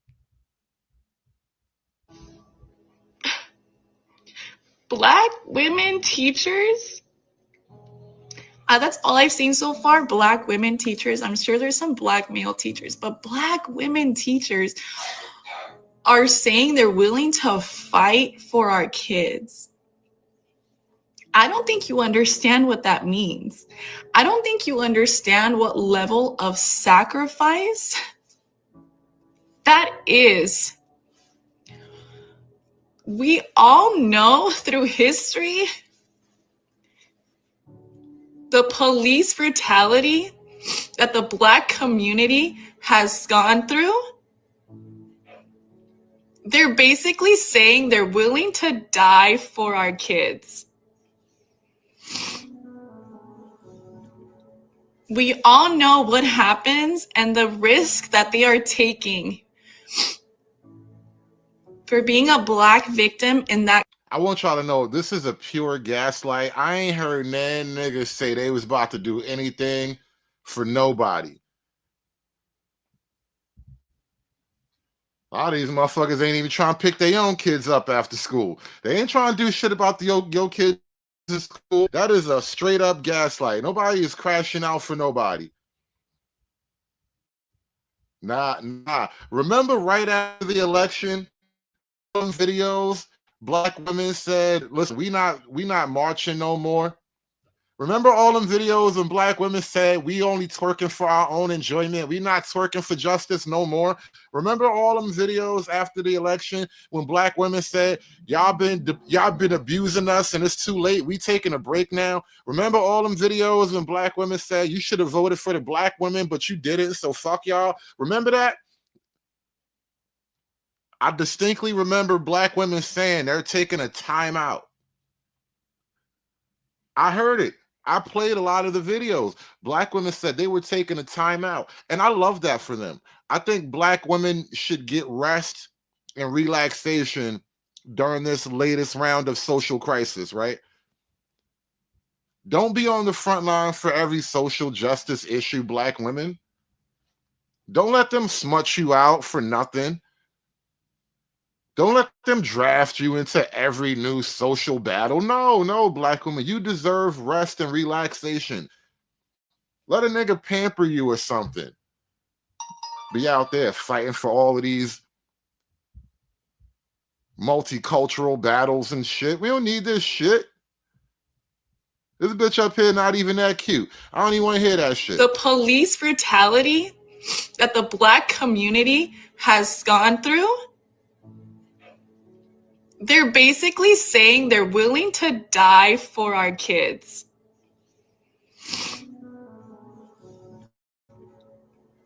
Black women teachers? That's all I've seen so far. Black women teachers. I'm sure there's some black male teachers, but black women teachers are saying they're willing to fight for our kids. I don't think you understand what that means. I don't think you understand what level of sacrifice that is. We all know through history the police brutality that the Black community has gone through. They're basically saying they're willing to die for our kids. We all know what happens and the risk that they are taking for being a Black victim in that. I want y'all to know this is a pure gaslight. I ain't heard none niggas say they was about to do anything for nobody. A lot of these motherfuckers ain't even trying to pick their own kids up after school. They ain't trying to do shit about your kids in school. That is a straight up gaslight. Nobody is crashing out for nobody. Nah. Remember right after the election, videos, Black women said, listen, we not marching no more. Remember all them videos when Black women said we only twerking for our own enjoyment. We not twerking for justice no more. Remember all them videos after the election when Black women said y'all been abusing us and it's too late. We taking a break now. Remember all them videos when Black women said you should have voted for the Black women, but you didn't. So fuck y'all. Remember that? I distinctly remember Black women saying they're taking a timeout. I heard it. I played a lot of the videos. Black women said they were taking a timeout, and I love that for them. I think Black women should get rest and relaxation during this latest round of social crisis, right? Don't be on the front line for every social justice issue, Black women. Don't let them smut you out for nothing. Don't let them draft you into every new social battle. No, Black women, you deserve rest and relaxation. Let a nigga pamper you or something. Be out there fighting for all of these multicultural battles and shit. We don't need this shit. This bitch up here not even that cute. I don't even want to hear that shit. The police brutality that the Black community has gone through. They're basically saying they're willing to die for our kids.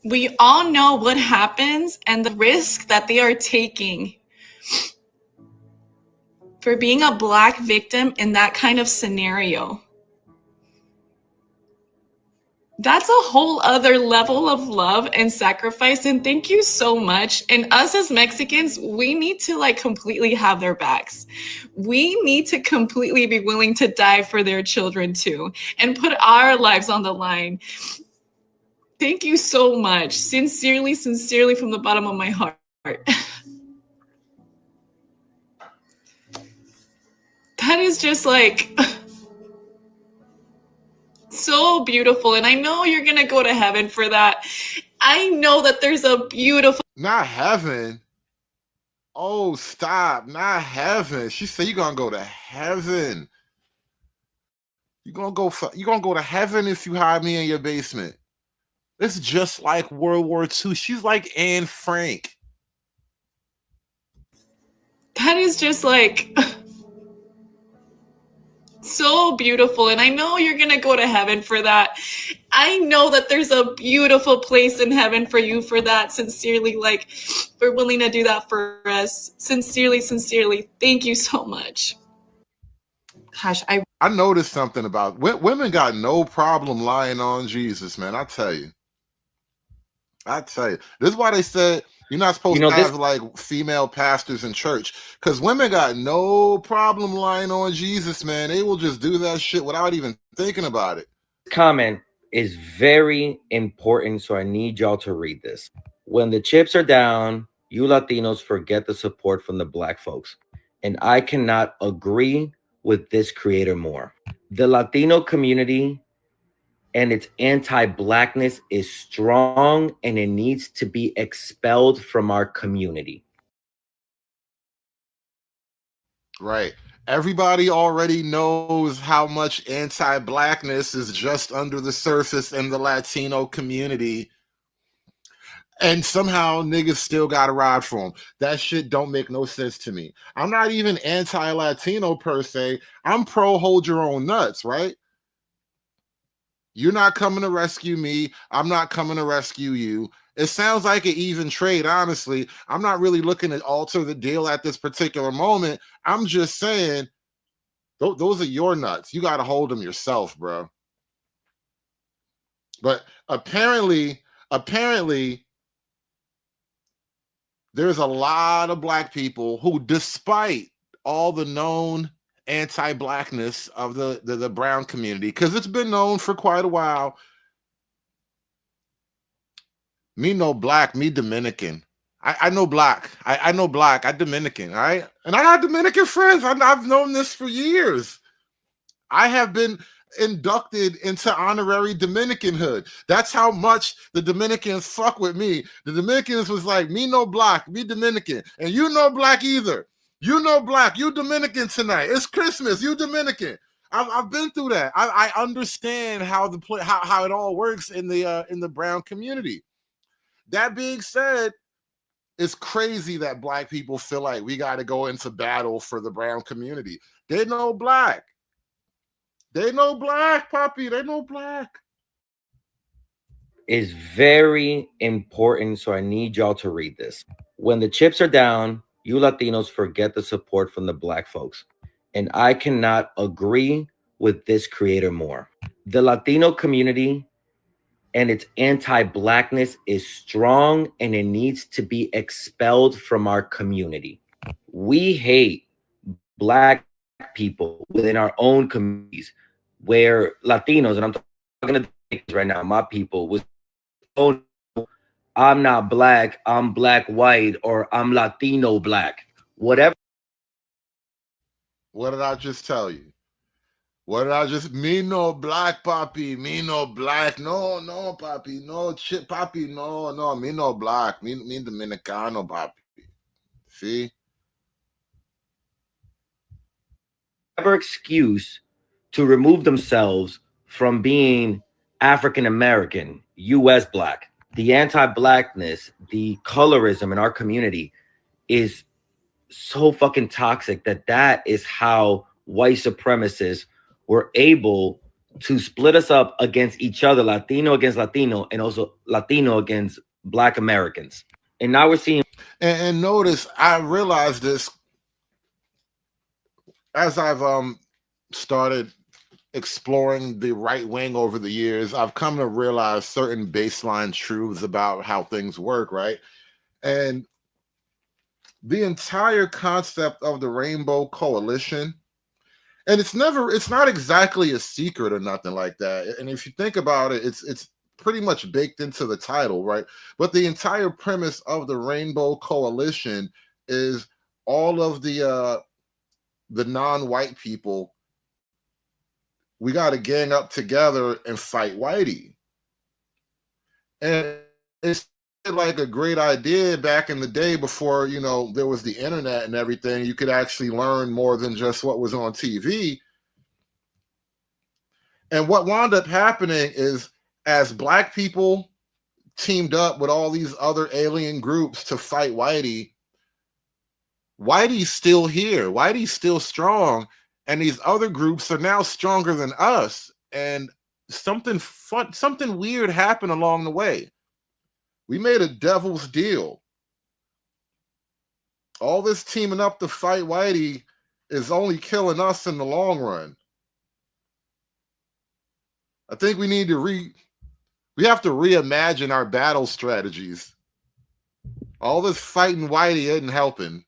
We all know what happens and the risk that they are taking for being a Black victim in that kind of scenario. That's a whole other level of love and sacrifice, and thank you so much. And us as Mexicans, we need to completely have their backs. We need to completely be willing to die for their children too, and put our lives on the line. Thank you so much. Sincerely from the bottom of my heart. That is just so beautiful. And I know you're going to go to heaven for that. I know that there's a beautiful. Not heaven. Oh, stop. Not heaven. She said you're going to go to heaven. You're going to go to heaven if you hide me in your basement. It's just like World War II. She's like Anne Frank. That is just like so beautiful. And I know you're going to go to heaven for that. I know that there's a beautiful place in heaven for you for that. Sincerely, like, we're willing to do that for us. Sincerely. Thank you so much. Gosh, I noticed something about women got no problem lying on Jesus, man. I tell you. This is why they said you're not supposed to have like female pastors in church, because women got no problem lying on Jesus, man. They will just do that shit without even thinking about it. Comment is very important, so I need y'all to read this. When the chips are down, you Latinos forget the support from the Black folks. And I cannot agree with this creator more. The Latino community and its anti-Blackness is strong, and it needs to be expelled from our community. Right. Everybody already knows how much anti-Blackness is just under the surface in the Latino community. And somehow niggas still got to ride for them. That shit don't make no sense to me. I'm not even anti-Latino per se. I'm pro hold your own nuts, right? You're not coming to rescue me. I'm not coming to rescue you. It sounds like an even trade, honestly. I'm not really looking to alter the deal at this particular moment. I'm just saying, those are your nuts. You got to hold them yourself, bro. But apparently, there's a lot of Black people who, despite all the known anti-Blackness of the brown community, because it's been known for quite a while, me no Black, me Dominican. I know Black. I know Black. I Dominican, all right? And I got Dominican friends. I've known this for years. I have been inducted into honorary Dominicanhood. That's how much the Dominicans fuck with me. The Dominicans was like, me no Black, me Dominican. And you no Black either. You no Black, you Dominican tonight. It's Christmas, you Dominican. I've been through that. I understand how how it all works in the brown community. That being said, it's crazy that Black people feel like we got to go into battle for the brown community. They know Black. They know Black, Poppy. They know Black. Is very important, so I need y'all to read this. When the chips are down, you Latinos forget the support from the Black folks. And I cannot agree with this creator more. The Latino community and its anti-Blackness is strong, and it needs to be expelled from our community. We hate Black people within our own communities, where Latinos, and I'm talking to right now, my people, was, oh, I'm not Black, I'm Black white, or I'm Latino Black, whatever. What did I just tell you? What did I just, me no Black, Poppy, me no Black, no, Poppy, no, chip, Poppy, no, me no Black, me Dominicano, Poppy. See? Whatever excuse to remove themselves from being African American, US Black. The anti-Blackness, the colorism in our community is so fucking toxic that is how white supremacists were able to split us up against each other, Latino against Latino, and also Latino against Black Americans. And now we're seeing. And notice, I realized this as I've started exploring the right wing over the years. I've come to realize certain baseline truths about how things work, right? And the entire concept of the Rainbow Coalition, and it's not exactly a secret or nothing like that. And if you think about it, it's pretty much baked into the title, right? But the entire premise of the Rainbow Coalition is all of the non-white people, we got to gang up together and fight whitey. And it's like a great idea back in the day before, there was the internet and everything. You could actually learn more than just what was on TV. And what wound up happening is, as Black people teamed up with all these other alien groups to fight Whitey, Whitey's still here. Whitey's still strong. And these other groups are now stronger than us. And something weird happened along the way. We made a devil's deal. All this teaming up to fight Whitey is only killing us in the long run. I think we need to we have to reimagine our battle strategies. All this fighting Whitey isn't helping.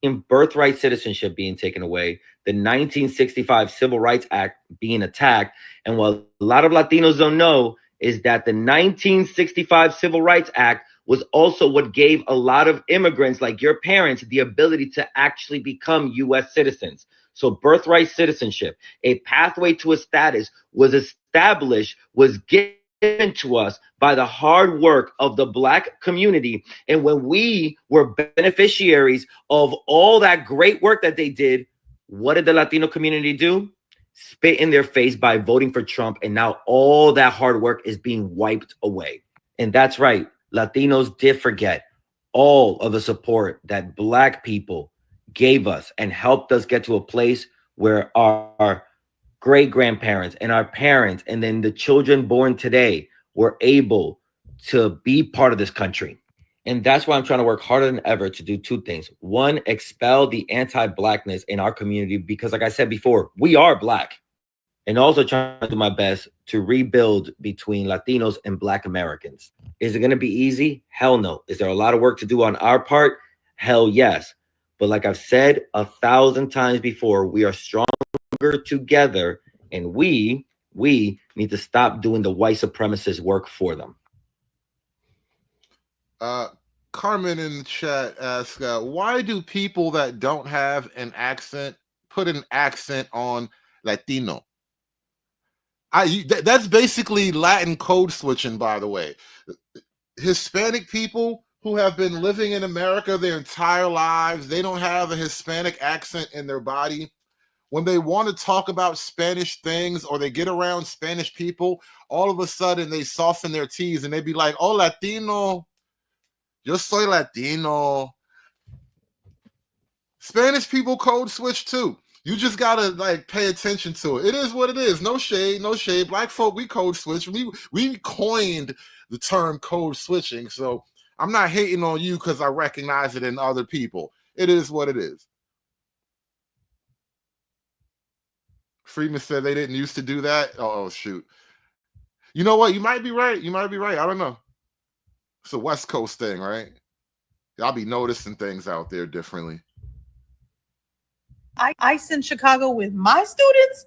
In birthright citizenship being taken away, the 1965 Civil Rights Act being attacked, and what a lot of Latinos don't know is that the 1965 Civil Rights Act was also what gave a lot of immigrants like your parents the ability to actually become U.S. citizens. So birthright citizenship, a pathway to a status, was established, was given to us by the hard work of the Black community. And when we were beneficiaries of all that great work that they did, what did the Latino community do? Spit in their face by voting for Trump. And now all that hard work is being wiped away. And that's right. Latinos did forget all of the support that Black people gave us and helped us get to a place where our great-grandparents and our parents and then the children born today were able to be part of this country. And that's why I'm trying to work harder than ever to do two things. One, expel the anti-Blackness in our community, because like I said before, we are Black. And also trying to do my best to rebuild between Latinos and Black Americans. Is it going to be easy? Hell no. Is there a lot of work to do on our part? Hell yes. But like I've said 1,000 times before, we are stronger together, and we need to stop doing the white supremacist work for them. Carmen in the chat asks, why do people that don't have an accent put an accent on Latino? That's basically Latin code switching, by the way. Hispanic people who have been living in America their entire lives, they don't have a Hispanic accent in their body. When they want to talk about Spanish things or they get around Spanish people, all of a sudden they soften their T's and they be like, oh, Latino, yo soy Latino. Spanish people code switch too. You just gotta like pay attention to it. It is what it is. No shade, no shade. Black folk, we code switch. We coined the term code switching. So I'm not hating on you because I recognize it in other people. It is what it is. Freeman said they didn't used to do that. Oh shoot. You know what? You might be right. You might be right. I don't know. It's a West Coast thing, right? Y'all be noticing things out there differently. ICE in Chicago with my students?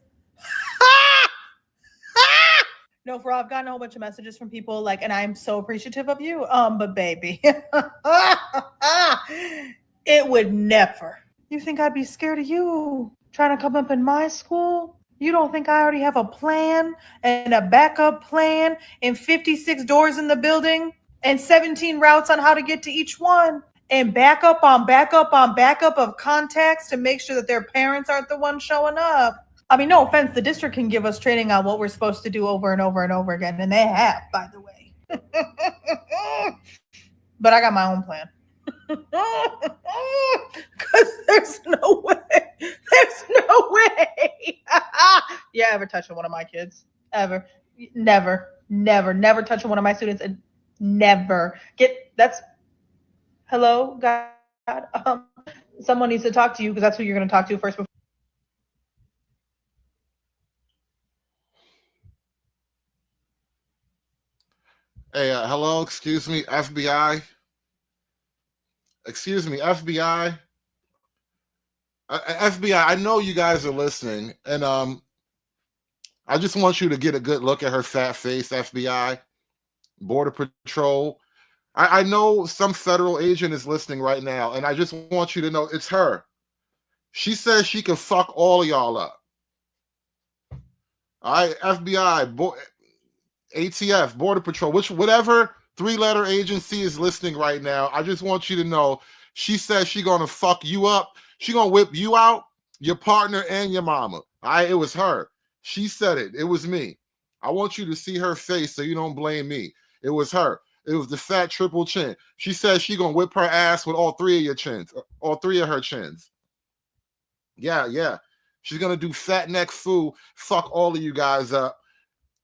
No, for real, I've gotten a whole bunch of messages from people like, and I'm so appreciative of you. But baby, it would never. You think I'd be scared of you trying to come up in my school? You don't think I already have a plan and a backup plan and 56 doors in the building and 17 routes on how to get to each one? And backup on backup on backup of contacts to make sure that their parents aren't the ones showing up. I mean, no offense, the district can give us training on what we're supposed to do over and over and over again, and they have, by the way. But I got my own plan. Because there's no way. There's no way. Yeah, ever touching one of my kids. Ever. Never touching one of my students. And never. Hello, God. Someone needs to talk to you because that's who you're going to talk to first. Hey, hello, excuse me, FBI. Excuse me, FBI. FBI, I know you guys are listening, and I just want you to get a good look at her fat face, FBI. Border Patrol. I know some federal agent is listening right now, and I just want you to know it's her. She says she can fuck all of y'all up. All right, FBI, ATF, Border Patrol, whatever three-letter agency is listening right now, I just want you to know she says she's going to fuck you up. She's going to whip you out, your partner, and your mama. All right, it was her. She said it. It was me. I want you to see her face so you don't blame me. It was her. It was the fat triple chin. She says she gonna whip her ass with all three of your chins, all three of her chins. Yeah. She's gonna do fat neck foo, fuck all of you guys up.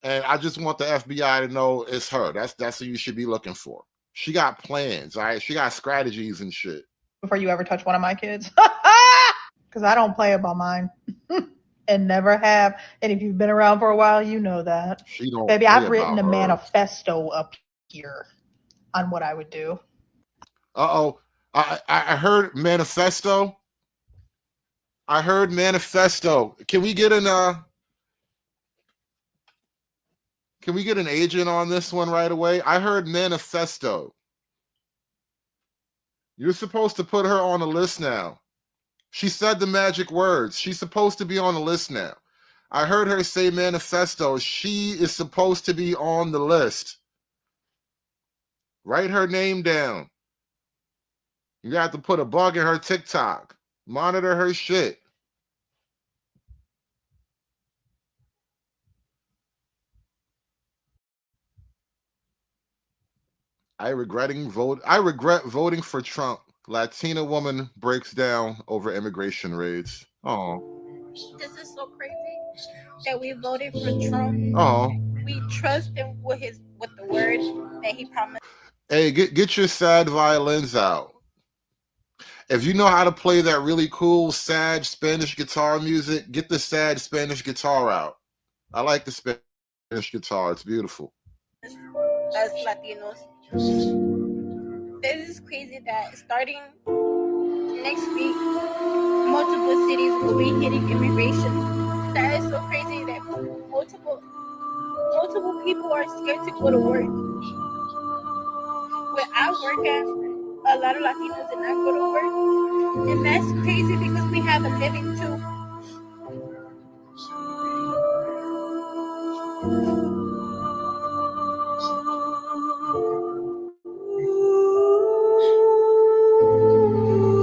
And I just want the FBI to know it's her. That's who you should be looking for. She got plans, all right? She got strategies and shit. Before you ever touch one of my kids. Because I don't play about mine. And never have. And if you've been around for a while, you know that. She don't Baby, play I've written a about her. manifesto up here on what I would do. Uh-oh. I heard manifesto. I heard manifesto. Can we get an agent on this one right away? I heard manifesto. You're supposed to put her on the list now. She said the magic words. She's supposed to be on the list now. I heard her say manifesto. She is supposed to be on the list. Write her name down. You have to put a bug in her TikTok. Monitor her shit. I regret voting for Trump. Latina woman breaks down over immigration raids. Oh. This is so crazy that we voted for Trump. Oh. We trust him with the word that he promised. Hey, get your sad violins out. If you know how to play that really cool sad Spanish guitar music, get the sad Spanish guitar out. I like the Spanish guitar. It's beautiful. Us Latinos. This is crazy that starting next week, multiple cities will be hitting immigration. That is so crazy that multiple people are scared to go to work. Where I work at, a lot of Latinos did not go to work. And that's crazy because we have a living too.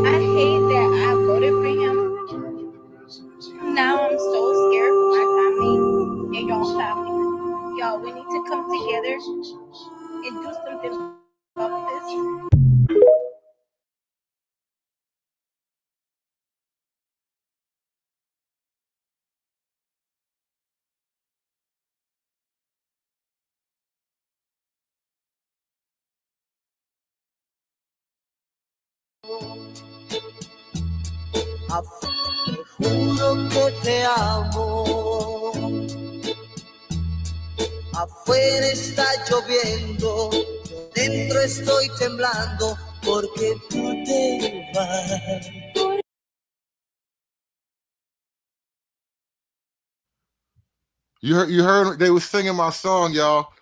I hate that I voted for him. Now I'm so scared for my family and y'all family. Y'all, we need to come together and do something about this. Te juro que te amo. Afuera está lloviendo, yo dentro estoy temblando porque tú te vas. You heard they was singing my song, y'all.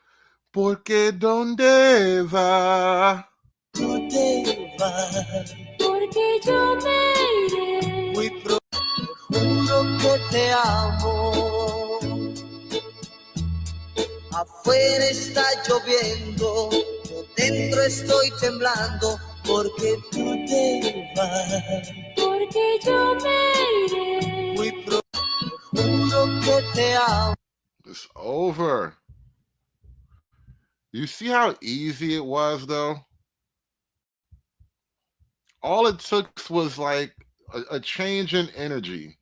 Porque donde va? Tú te vas. Porque yo me iré. Muy pronto, te juro que te amo. Afuera está lloviendo, yo dentro estoy temblando porque tú te vas. Porque yo me iré. Muy pronto, te juro que te amo. It's over. You see how easy it was, though? All it took was like a change in energy.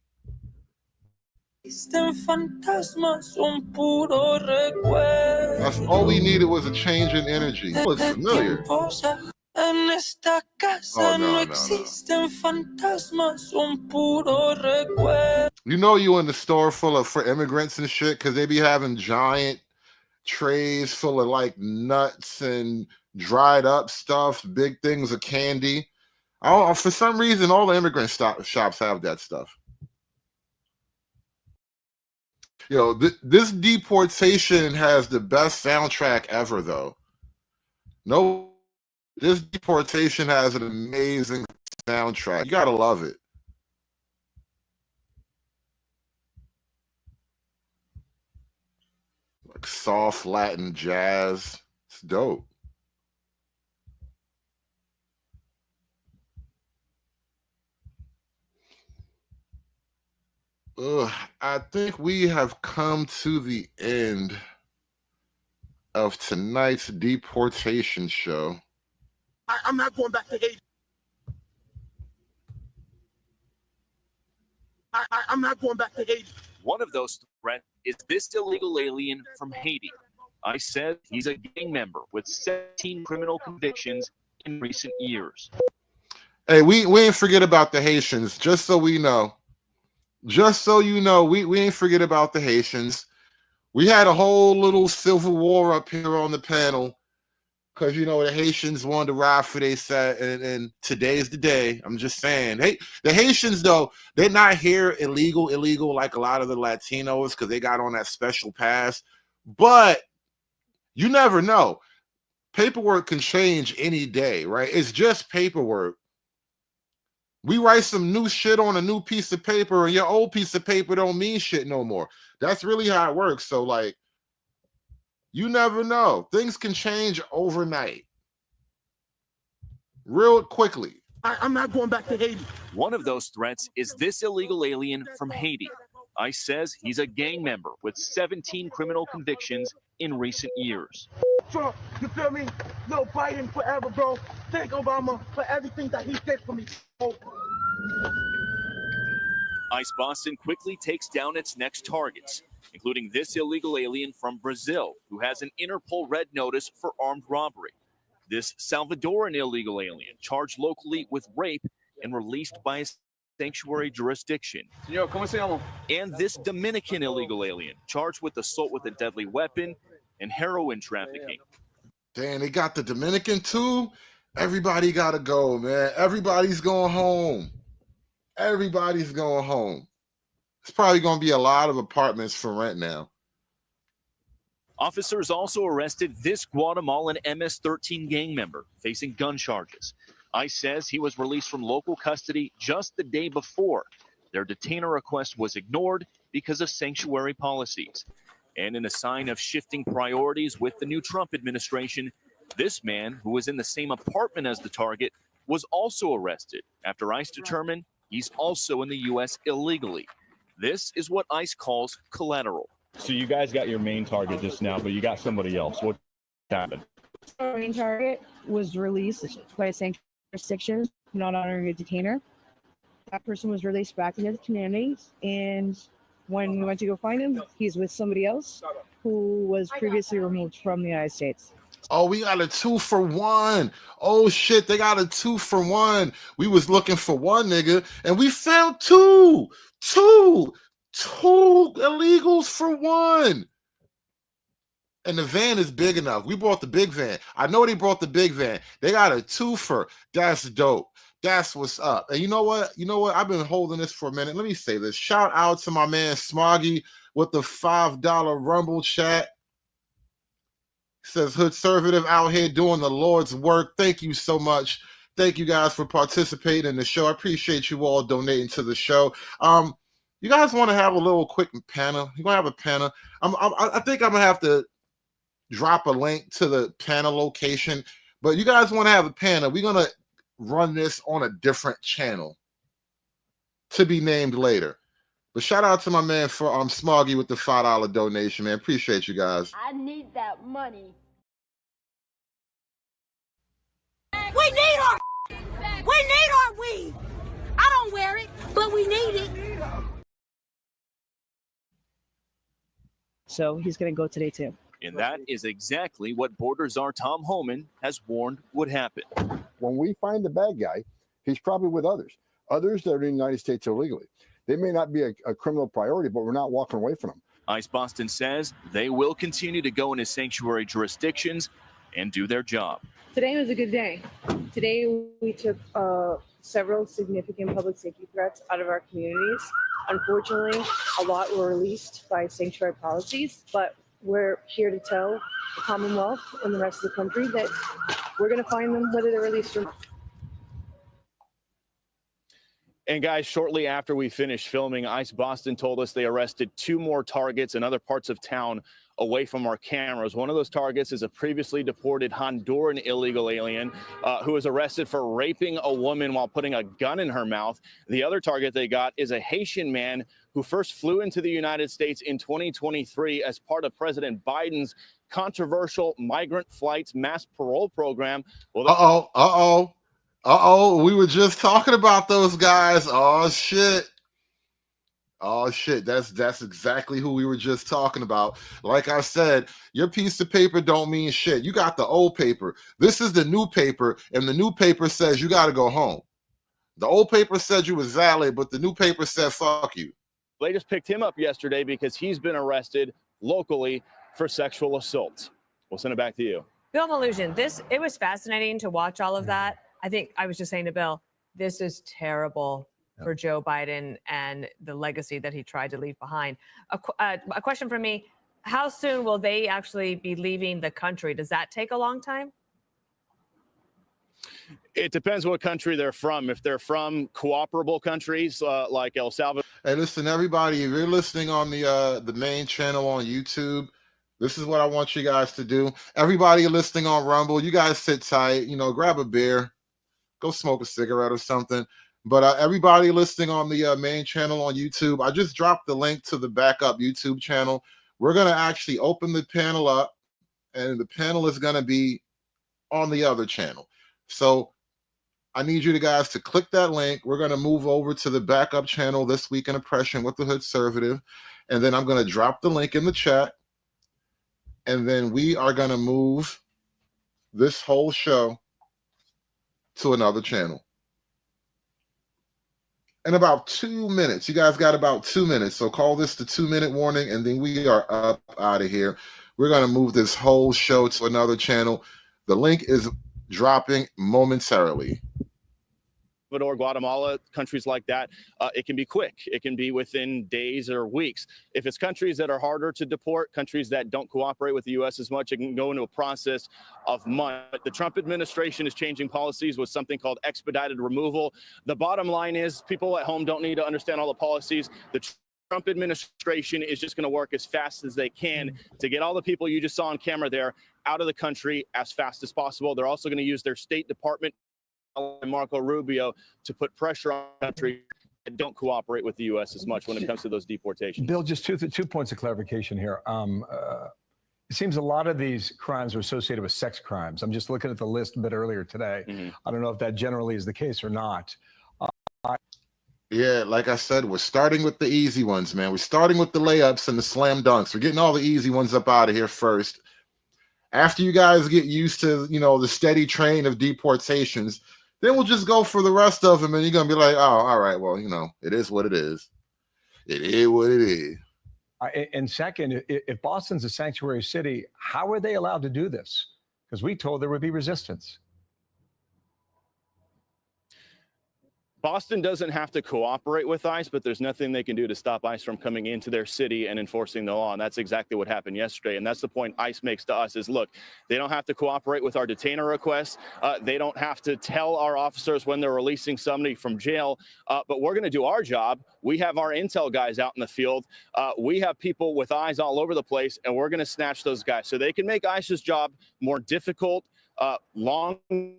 Fantasmas son puro recuerdo. That's all we needed was a change in energy. It was familiar. En esta casa no existen fantasmas, son puro recuerdo. You know you in the store full of for immigrants and shit because they be having giant trays full of like nuts and dried up stuff, big things of candy. For some reason, all the immigrant shops have that stuff. Yo, this deportation has the best soundtrack ever, though. No, this deportation has an amazing soundtrack. You gotta love it. Like soft Latin jazz. It's dope. I think we have come to the end of tonight's deportation show. I'm not going back to Haiti. I'm not going back to Haiti. One of those threats is this illegal alien from Haiti. ICE says he's a gang member with 17 criminal convictions in recent years. Hey, we ain't forget about the Haitians, just so we know. Just so you know, we ain't forget about the Haitians. We had a whole little civil war up here on the panel because, you know, the Haitians wanted to ride for they set, and today's the day. I'm just saying. Hey, the Haitians, though, they're not here illegal like a lot of the Latinos because they got on that special pass. But you never know. Paperwork can change any day, right? It's just paperwork. We write some new shit on a new piece of paper, and your old piece of paper don't mean shit no more. That's really how it works. So, like, you never know. Things can change overnight. Real quickly. I'm not going back to Haiti. One of those threats is this illegal alien from Haiti. ICE says he's a gang member with 17 criminal convictions in recent years. Trump, you feel me? No, Biden forever, bro. Thank Obama for everything that he did for me. ICE Boston quickly takes down its next targets, including this illegal alien from Brazil who has an Interpol red notice for armed robbery. This Salvadoran illegal alien charged locally with rape and released by a sanctuary jurisdiction. Señor, ¿cómo se llama? And this Dominican illegal alien charged with assault with a deadly weapon and heroin trafficking. Damn, they got the Dominican too? Everybody got to go, man. Everybody's going home. Everybody's going home. It's probably going to be a lot of apartments for rent now. Officers also arrested this Guatemalan MS-13 gang member facing gun charges. ICE says he was released from local custody just the day before. Their detainer request was ignored because of sanctuary policies. And in a sign of shifting priorities with the new Trump administration, this man, who was in the same apartment as the target, was also arrested after ICE determined he's also in the U.S. illegally. This is what ICE calls collateral. So you guys got your main target just now, but you got somebody else. What happened? Our main target was released by sanctuary jurisdictions, not honoring a detainer. That person was released back into the community, and when we went to go find him, he's with somebody else who was previously removed from the United States. Oh, we got a 2-for-1. Oh shit, they got a 2-for-1. We was looking for one nigga, and we found two illegals for one. And the van is big enough. We brought the big van. I know they brought the big van. They got a 2-for. That's dope. That's what's up. And you know what? I've been holding this for a minute. Let me say this. Shout out to my man Smoggy with the $5 Rumble chat. Says Hood Conservative out here doing the Lord's work. Thank you so much. Thank you guys for participating in the show. I appreciate you all donating to the show. You guys want to have a little quick panel? You want to have a panel? I think I'm gonna have to drop a link to the panel location. But you guys want to have a panel? We're gonna run this on a different channel to be named later. But shout out to my man for Smoggy with the $5 donation, man. Appreciate you guys. I need that money. We need our weed. I don't wear it, but we need it. So he's going to go today too. And that is exactly what Border Czar Tom Homan has warned would happen. When we find the bad guy, he's probably with others that are in the United States illegally. They may not be a criminal priority, but we're not walking away from them. ICE Boston says they will continue to go into sanctuary jurisdictions and do their job. Today was a good day. Today we took several significant public safety threats out of our communities. Unfortunately, a lot were released by sanctuary policies, but we're here to tell the Commonwealth and the rest of the country that we're going to find them whether they're released or not. And guys, shortly after we finished filming, ICE Boston told us they arrested 2 more targets in other parts of town away from our cameras. One of those targets is a previously deported Honduran illegal alien who was arrested for raping a woman while putting a gun in her mouth. The other target they got is a Haitian man who first flew into the United States in 2023 as part of President Biden's controversial migrant flights mass parole program. Well, We were just talking about those guys. Oh shit. Oh shit, that's exactly who we were just talking about. Like I said, your piece of paper don't mean shit. You got the old paper. This is the new paper, and the new paper says you got to go home. The old paper said you was valid, but the new paper said fuck you. They just picked him up yesterday because he's been arrested locally for sexual assault. We'll send it back to you. Bill Mallusion, it was fascinating to watch all of that. I think I was just saying to Bill, this is terrible for Joe Biden and the legacy that he tried to leave behind. A question from me, how soon will they actually be leaving the country? Does that take a long time? It depends what country they're from. If they're from cooperable countries like El Salvador. Hey, listen, everybody, if you're listening on the main channel on YouTube, this is what I want you guys to do. Everybody listening on Rumble, you guys sit tight, grab a beer, go smoke a cigarette or something. But everybody listening on the main channel on YouTube, I just dropped the link to the backup YouTube channel. We're going to actually open the panel up, and the panel is going to be on the other channel. So I need you guys to click that link. We're going to move over to the backup channel, This Week in Oppression with the Hoodservative. And then I'm going to drop the link in the chat. And then we are going to move this whole show to another channel. In about 2 minutes. You guys got about 2 minutes. So call this the 2-minute warning, and then we are up out of here. We're going to move this whole show to another channel. The link is dropping momentarily. Guatemala, countries like that, it can be quick. It can be within days or weeks. If it's countries that are harder to deport, countries that don't cooperate with the U.S. as much, it can go into a process of months. The Trump administration is changing policies with something called expedited removal. The bottom line is people at home don't need to understand all the policies. The Trump administration is just going to work as fast as they can to get all the people you just saw on camera there out of the country as fast as possible. They're also going to use their State Department and Marco Rubio to put pressure on countries that don't cooperate with the U.S. as much when it comes to those deportations. Bill, just two points of clarification here. It seems a lot of these crimes are associated with sex crimes. I'm just looking at the list a bit earlier today. I don't know if that generally is the case or not. Yeah, like I said, we're starting with the easy ones, man. We're starting with the layups and the slam dunks. We're getting all the easy ones up out of here first. After you guys get used to, the steady train of deportations, then we'll just go for the rest of them, and you're going to be like, oh, all right, well, it is what it is. It is what it is. And second, if Boston's a sanctuary city, how are they allowed to do this? Because we told there would be resistance. Boston doesn't have to cooperate with ICE, but there's nothing they can do to stop ICE from coming into their city and enforcing the law. And that's exactly what happened yesterday. And that's the point ICE makes to us is, look, they don't have to cooperate with our detainer requests. They don't have to tell our officers when they're releasing somebody from jail. But we're going to do our job. We have our intel guys out in the field. We have people with eyes all over the place, and we're going to snatch those guys. So they can make ICE's job more difficult, longer,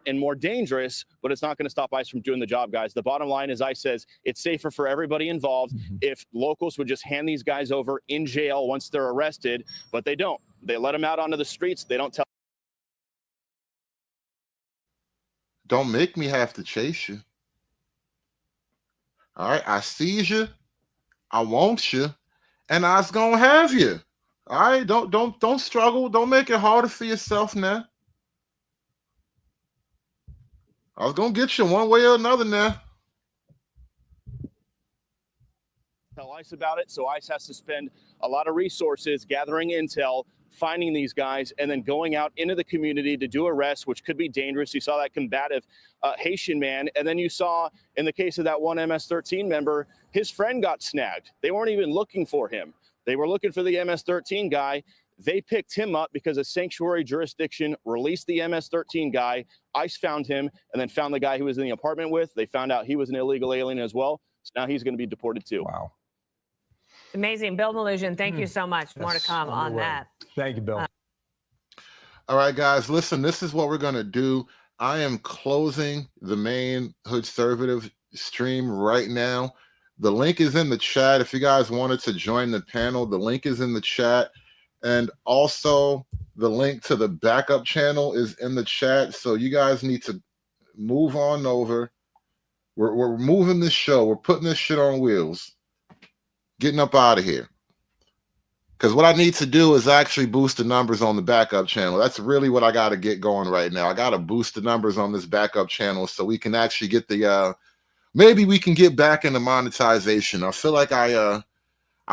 and more dangerous, but it's not going to stop ICE from doing the job, guys. The bottom line is ICE says it's safer for everybody involved if locals would just hand these guys over in jail once they're arrested, but they don't. They let them out onto the streets. They don't tell. Don't make me have to chase you. All right, I seize you, I want you, and I's gonna have you. All right, don't struggle. Don't make it harder for yourself now. I was going to get you one way or another now. Tell ICE about it, so ICE has to spend a lot of resources gathering intel, finding these guys, and then going out into the community to do arrests, which could be dangerous. You saw that combative Haitian man, and then you saw, in the case of that one MS-13 member, his friend got snagged. They weren't even looking for him. They were looking for the MS-13 guy. They picked him up because a sanctuary jurisdiction released the MS-13 guy. ICE found him and then found the guy he was in the apartment with. They found out he was an illegal alien as well. So now he's going to be deported too. Wow. Amazing. Bill Mallusion, thank you so much. More to come on that. Thank you, Bill. All right, guys, listen, this is what we're going to do. I am closing the main Hoodservative stream right now. The link is in the chat. If you guys wanted to join the panel, the link is in the chat. And also the link to the backup channel is in the chat. So you guys need to move on over. We're moving this show. We're putting this shit on wheels. Getting up out of here. Because what I need to do is actually boost the numbers on the backup channel. That's really what I got to get going right now. I got to boost the numbers on this backup channel so we can actually get the, maybe we can get back into monetization. I feel like I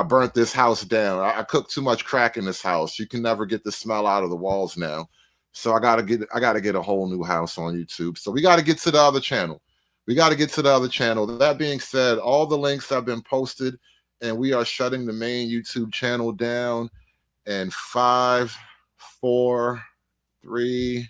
burnt this house down. I cooked too much crack in this house. You can never get the smell out of the walls now. So I gotta get a whole new house on YouTube. So we got to get to the other channel. That being said, all the links have been posted, and we are shutting the main YouTube channel down in 5, 4, 3,